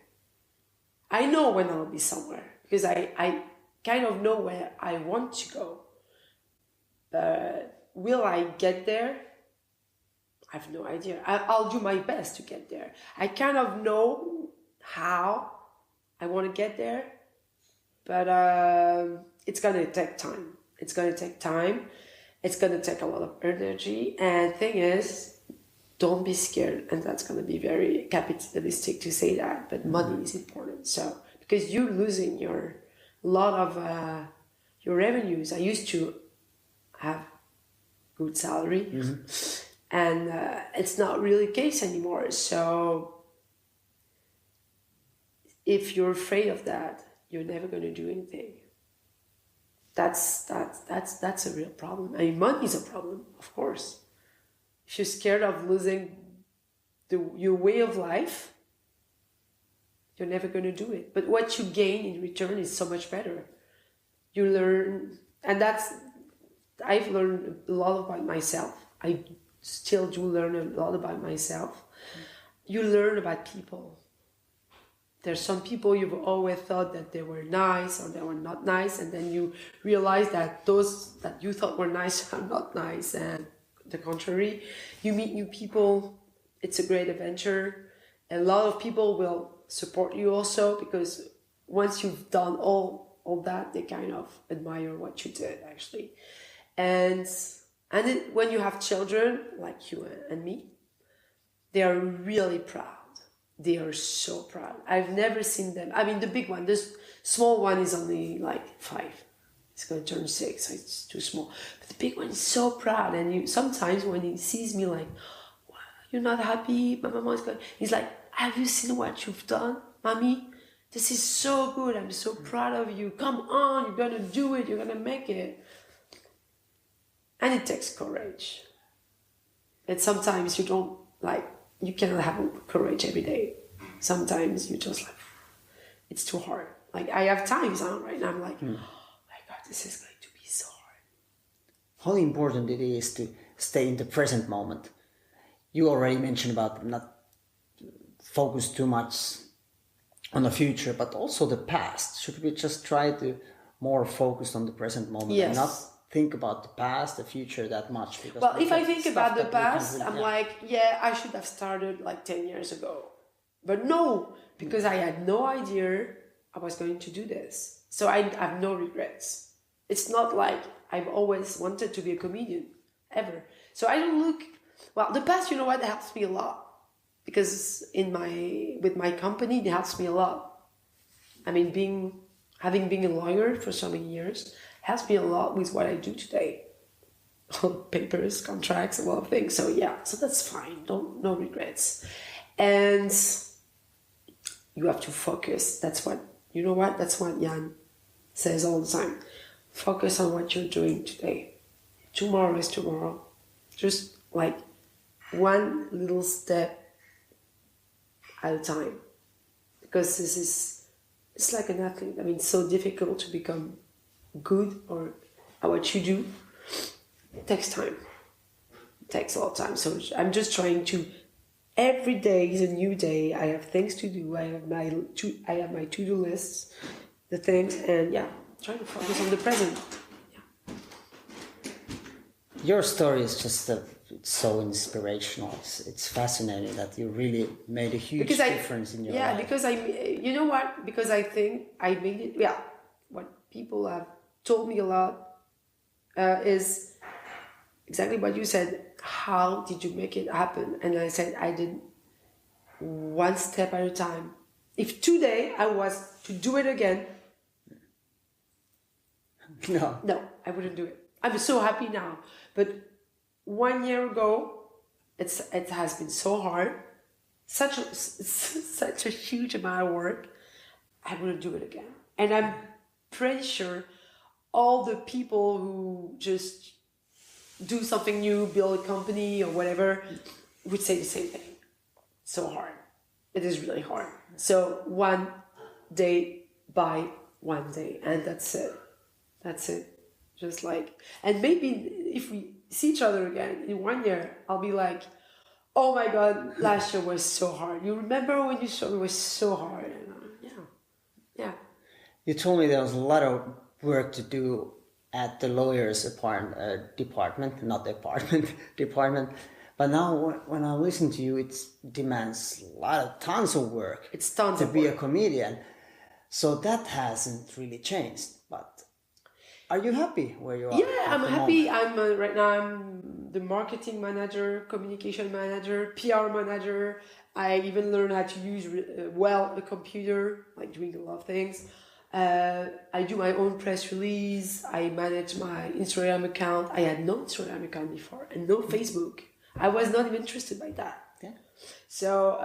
I know when I'll be somewhere. Because I kind of know where I want to go. But will I get there? I have no idea. I'll do my best to get there. I kind of know how I want to get there, but it's going to take time. It's going to take time. It's going to take a lot of energy. And the thing is, don't be scared. And that's going to be very capitalistic to say that, but money is important. So, because you're losing a lot of your revenues. I used to have good salary. Mm-hmm. And it's not really the case anymore. So if you're afraid of that, you're never going to do anything. That's a real problem. I mean, money is a problem, of course. If you're scared of losing your way of life, you're never going to do it. But what you gain in return is so much better. You learn, and I've learned a lot about myself. I still do learn a lot about myself. You learn about people. There's some people you've always thought that they were nice or they were not nice, and then you realize that those that you thought were nice are not nice, and the contrary. You meet new people. It's a great adventure. A lot of people will support you also, because once you've done all that, they kind of admire what you did, actually. And when you have children like you and me, they are really proud. They are so proud. I've never seen them. I mean, the big one, this small one is only like 5. It's going to turn 6, so it's too small. But the big one is so proud. And sometimes when he sees me like, wow, you're not happy? My mama is going, he's like, have you seen what you've done, mommy? This is so good. I'm so proud of you. Come on, you're going to do it. You're going to make it. And it takes courage. And sometimes you don't you cannot have courage every day. Sometimes you just it's too hard. Like I have times right now, I'm like, oh my God, this is going to be so hard. How important it is to stay in the present moment. You already mentioned about not focus too much on the future, but also the past. Should we just try to more focus on the present moment and not think about the past, the future that much? Because if I think about the past, I'm like, I should have started like 10 years ago. But no, because I had no idea I was going to do this. So I have no regrets. It's not like I've always wanted to be a comedian, ever. So I don't look, the past, you know what, helps me a lot. Because with my company, it helps me a lot. I mean, having been a lawyer for so many years helps me a lot with what I do today. Papers, contracts, a lot of things. So so that's fine. No regrets. And you have to focus. That's what Jan says all the time. Focus on what you're doing today. Tomorrow is tomorrow. Just like one little step at a time, because it's like an athlete. I mean, it's so difficult to become good or at what you do. It takes time. It takes a lot of time. So I'm just trying to. Every day is a new day. I have things to do. I have my to-do lists, the things, and trying to focus on the present. Yeah. Your story is just it's so inspirational. It's fascinating that you really made a huge difference in your life. Because you know what? Because I think I made it. Yeah, what people have told me a lot is exactly what you said. How did you make it happen? And I said I did one step at a time. If today I was to do it again, no, I wouldn't do it. I'm so happy now, but 1 year ago, it has been so hard, such a huge amount of work. I wouldn't do it again, and I'm pretty sure all the people who just do something new, build a company or whatever, would say the same thing. So hard. It is really hard. So one day by one day, and that's it. That's it. Just like, and maybe if we see each other again in 1 year, I'll be like, oh my God, last year was so hard. You remember when you saw me, it was so hard. And, yeah. You told me there was a lot of work to do at the lawyer's department. But now when I listen to you, it demands tons of work. It's tons to of be work. A comedian. So that hasn't really changed. But are you happy where you are? Yeah, I'm happy. Right now I'm the marketing manager, communication manager, PR manager. I even learned how to use a computer, like doing a lot of things. I do my own press release. I manage my Instagram account. I had no Instagram account before and no Facebook. I was not even interested by that. Yeah. So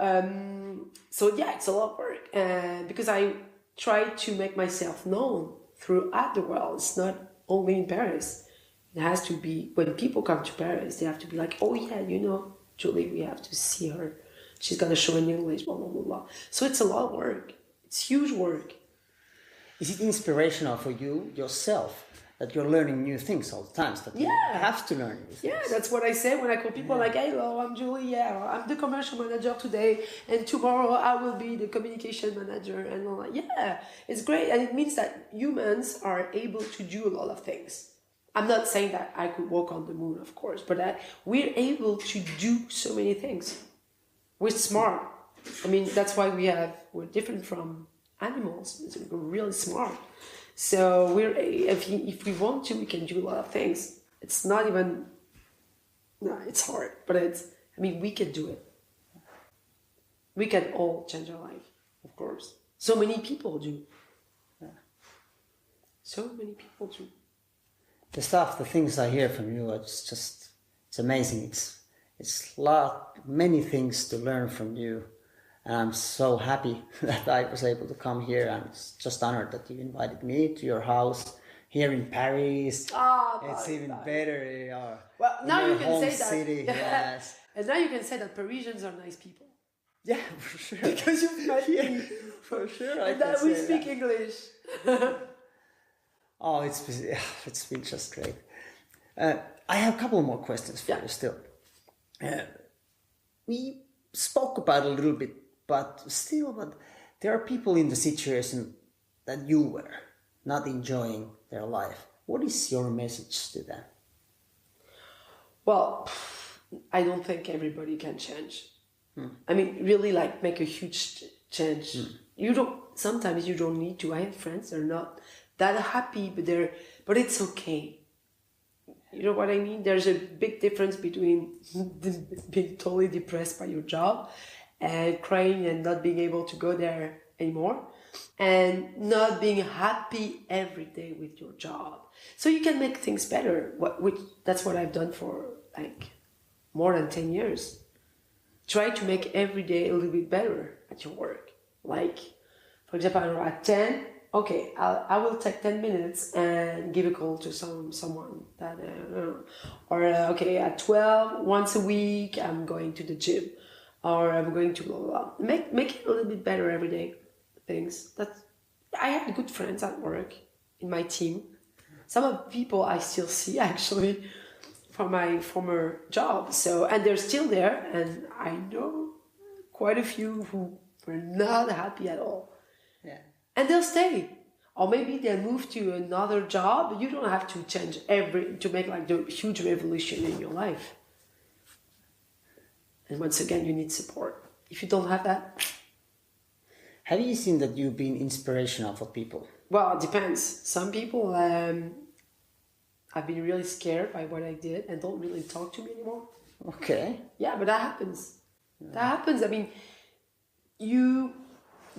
yeah, it's a lot of work, because I try to make myself known throughout the world. It's not only in Paris. It has to be, when people come to Paris, they have to be like, oh yeah, Julie, we have to see her. She's gonna show in English, blah blah blah blah. So it's a lot of work. It's huge work. Is it inspirational for you yourself that you're learning new things all the time? That you have to learn new things. Yeah, that's what I say when I call people like, hello, I'm Julie, I'm the commercial manager today, and tomorrow I will be the communication manager, and all that. Yeah, it's great, and it means that humans are able to do a lot of things. I'm not saying that I could walk on the moon, of course, but that we're able to do so many things. We're smart. I mean, that's why we're different from animals. We're really smart. So if we want to, we can do a lot of things. It's not even, no, it's hard, but we can do it. We can all change our life, of course. So many people do. So many people do. The things I hear from you, it's amazing. It's many things to learn from you. And I'm so happy that I was able to come here. I'm just honored that you invited me to your house here in Paris. It's even better. Well, now you can say city, that. Yes. And now you can say that Parisians are nice people. Yeah, for sure. Because you've met me. For sure. And that we speak English. Oh, it's been just great. I have a couple more questions for you still. We spoke about a little bit, but there are people in the situation that you were not enjoying their life. What is your message to them? Well, I don't think everybody can change. I mean, really, make a huge change. Sometimes you don't need to. I have friends that are not that happy, but it's okay. You know what I mean? There's a big difference between being totally depressed by your job and crying and not being able to go there anymore, and not being happy every day with your job. So you can make things better. That's what I've done for more than 10 years. Try to make every day a little bit better at your work. For example, at 10, okay, I will take 10 minutes and give a call to someone that, or okay, at 12, once a week, I'm going to the gym, or I'm going to blah, blah, blah. Make it a little bit better every day. Things I had good friends at work in my team. Some of the people I still see actually from my former job. And they're still there, and I know quite a few who were not happy at all. Yeah. And they'll stay. Or maybe they'll move to another job. You don't have to change to make the huge revolution in your life. And once again, you need support. If you don't have that. Have you seen that you've been inspirational for people? Well, it depends. Some people have been really scared by what I did and don't really talk to me anymore. Okay. Yeah, but that happens. Yeah. That happens. I mean, you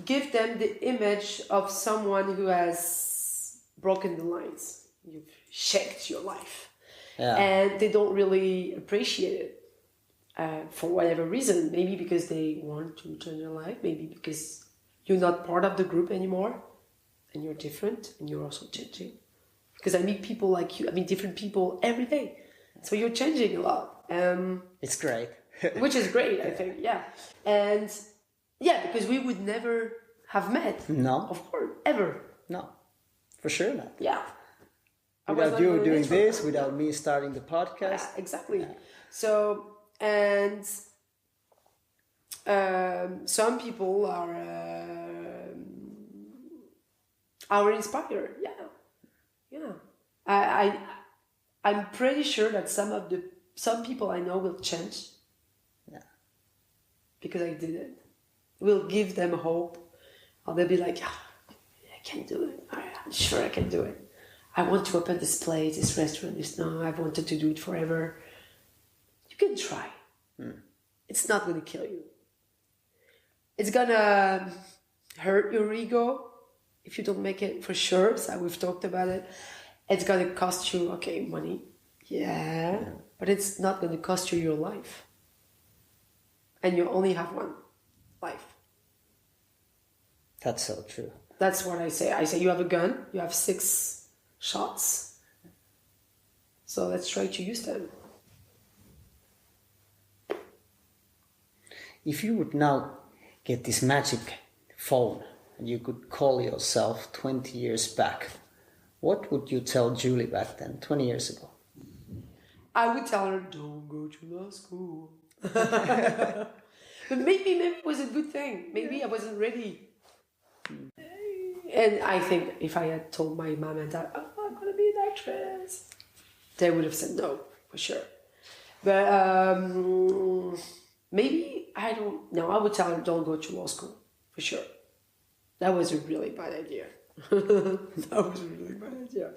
give them the image of someone who has broken the lines. You've shaped your life. Yeah. And they don't really appreciate it for whatever reason. Maybe because they want to change your life. Maybe because you're not part of the group anymore. And you're different. And you're also changing. Because I meet people like you. I meet different people every day. So you're changing a lot. It's great. Which is great, I think. Yeah. And yeah, because we would never have met. No. Of course. Ever. No. For sure not. Yeah. Without you doing this, without me starting the podcast. Yeah, exactly. Yeah. So, and some people are inspired. Yeah. Yeah. I'm pretty sure that some people I know will change. Yeah. Because I did it. Will give them hope. Or they'll be like, I can do it. I'm sure I can do it. I want to open this place, this restaurant. I've wanted to do it forever. You can try. It's not going to kill you. It's going to hurt your ego if you don't make it, for sure. So we've talked about it. It's going to cost you, money. Yeah. But it's not going to cost you your life. and you only have one life. That's so true. That's what I say. I say you have a gun, you have 6 shots, so let's try to use them. If you would now get this magic phone and you could call yourself 20 years back, what would you tell Julie back then, 20 years ago? I would tell her, don't go to law school. But maybe it was a good thing. Maybe I wasn't ready. And I think if I had told my mom and dad, oh, I'm going to be an actress, they would have said no, for sure. But maybe, I don't know, I would tell her, don't go to law school, for sure. That was a really bad idea. That was a really bad idea.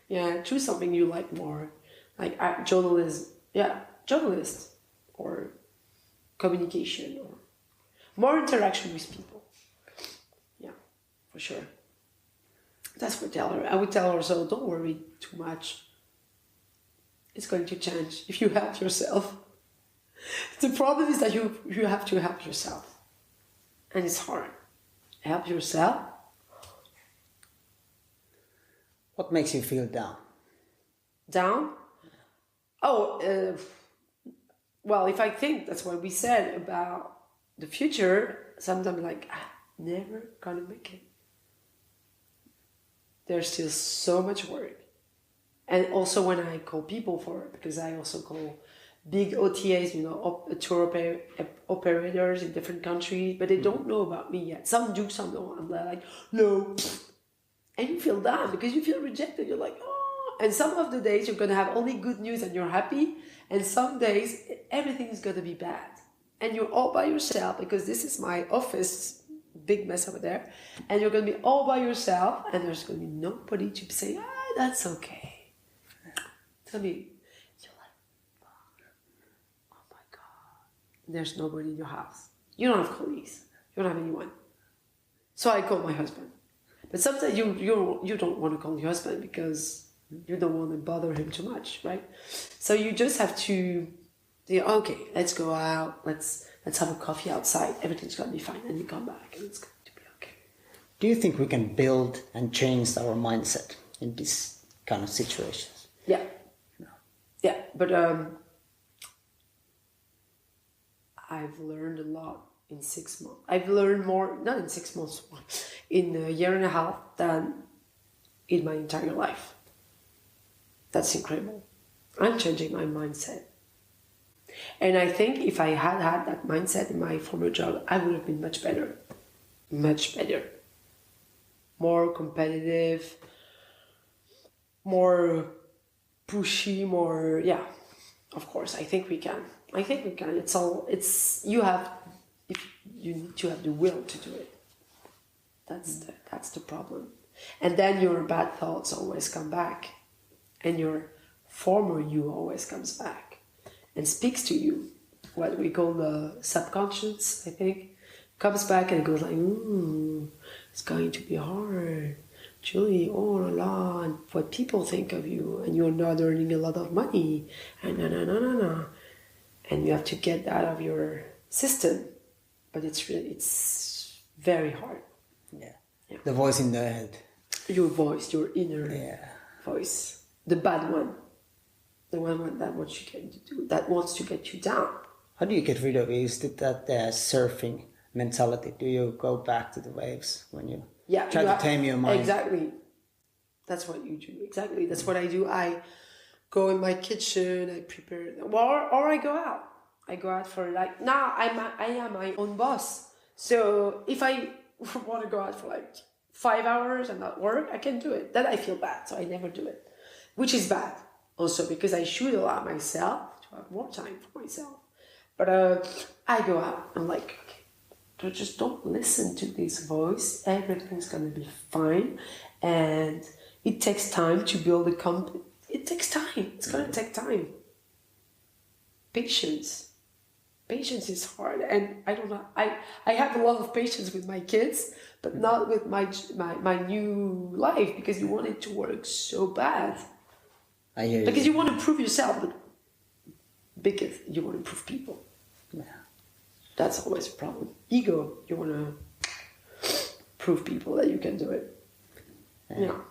Yeah, choose something you like more. Like journalist, or communication, or more interaction with people. Yeah, for sure. That's what I tell her. I would tell her, so don't worry too much. It's going to change if you help yourself. The problem is that you have to help yourself. And it's hard. Help yourself. What makes you feel down? Down? Oh, well, if I think that's what we said about the future, sometimes like, never gonna make it. There's still so much work. And also when I call people for it, because I also call big OTAs, tour operators in different countries, but they don't know about me yet. Some do, some don't. I'm like, no. And you feel down because you feel rejected. You're like, oh. And some of the days you're going to have only good news and you're happy. And some days everything is going to be bad. And you're all by yourself because this is my office, big mess over there. And you're going to be all by yourself and there's going to be nobody to say, that's okay. Tell me, you're like, oh my God. There's nobody in your house. You don't have colleagues. You don't have anyone. So I call my husband. But sometimes you don't want to call your husband because you don't want to bother him too much, right? So you just have to say, okay, let's go out, let's have a coffee outside, everything's gonna be fine, and you come back and it's going to be okay. Do you think we can build and change our mindset in this kind of situations? Yeah. No. Yeah, but I've learned a lot in 6 months. I've learned more, not in 6 months, in a year and a half than in my entire life. That's incredible. I'm changing my mindset. And I think if I had had that mindset in my former job, I would have been much better. Much better. More competitive, more pushy, more, yeah. Of course, I think we can. You need to have the will to do it. That's the problem. And then your bad thoughts always come back. And your former you always comes back and speaks to you. What we call the subconscious, I think, comes back and goes like, it's going to be hard. Julie, oh la la, and what people think of you, and you're not earning a lot of money, and na. And you have to get that out of your system. But it's very hard. Yeah. The voice in the head. Your voice, your inner voice. The bad one. The one that wants to get you down. How do you get rid of it? Is it that surfing mentality? Do you go back to the waves when you try to tame your mind? Exactly. That's what you do. Exactly. That's what I do. I go in my kitchen, I prepare, or I go out. I go out for now I am my own boss. So if I want to go out for 5 hours and not work, I can do it. Then I feel bad, so I never do it. Which is bad also because I should allow myself to have more time for myself. But I go out. I'm like, okay, just don't listen to this voice. Everything's gonna be fine, and it takes time to build a company. It takes time. It's gonna take time. Patience. Patience is hard, and I don't know. I have a lot of patience with my kids, but not with my new life because you want it to work so bad. I hear you. Because you want to prove yourself, but because you want to prove people. Yeah. That's always a problem. Ego, you want to prove people that you can do it. Yeah.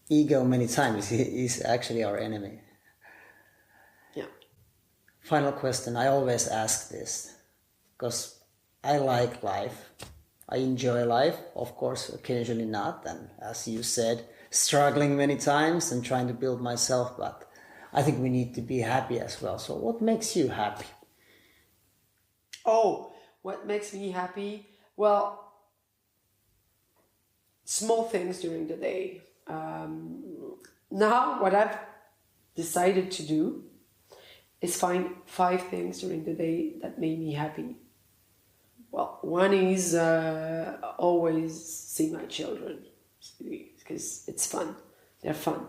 Ego many times is actually our enemy. Yeah. Final question. I always ask this because I like life. I enjoy life, of course, occasionally not. And as you said, struggling many times and trying to build myself. But I think we need to be happy as well. So what makes you happy? Oh, what makes me happy? Well, small things during the day. Now, what I've decided to do is find 5 things during the day that make me happy. Well, one is always see my children because it's fun. They're fun.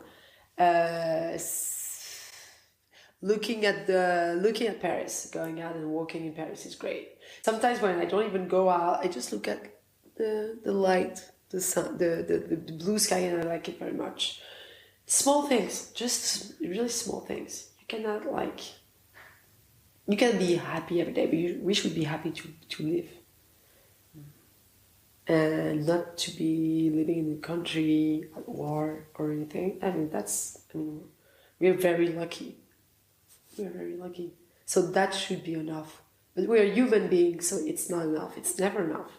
Looking at Paris, going out and walking in Paris is great. Sometimes when I don't even go out, I just look at the light, the sun, the blue sky, and I like it very much. Small things, just really small things. You can be happy every day, but we should be happy to live. And not to be living in the country at war or anything. We're very lucky. We're very lucky. So that should be enough. But we're human beings, so it's not enough. It's never enough.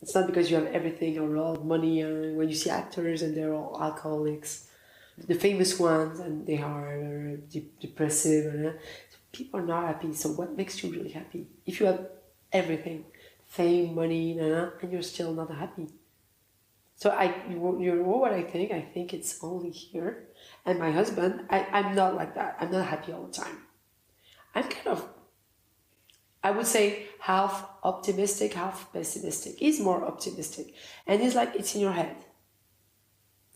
It's not because you have everything or all money. When you see actors and they're all alcoholics, the famous ones, and they are depressive, people are not happy. So what makes you really happy? If you have everything, fame, money, and you're still not happy. So you know what I think? I think it's only here. And my husband, I'm not like that. I'm not happy all the time. I'm kind of, I would say, half optimistic, half pessimistic. He's more optimistic. And he's like, it's in your head.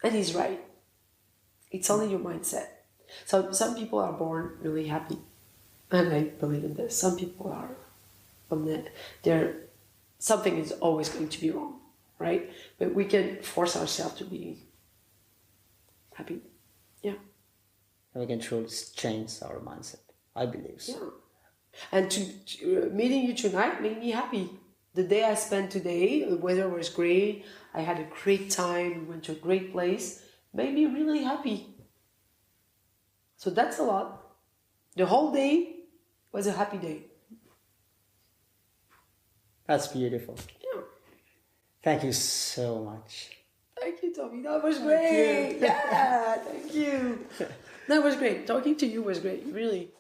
And he's right. It's only your mindset. So some people are born really happy. And I believe in this. Some people are, something is always going to be wrong, right? But we can force ourselves to be happy. Yeah. We can truly change our mindset. I believe so. Yeah. And meeting you tonight made me happy. The day I spent today, the weather was great. I had a great time. We went to a great place. Made me really happy. So that's a lot. The whole day was a happy day. That's beautiful. Yeah. Thank you so much. Thank you, Tommy. That was great. Yeah, thank you. That was great. Talking to you was great, really.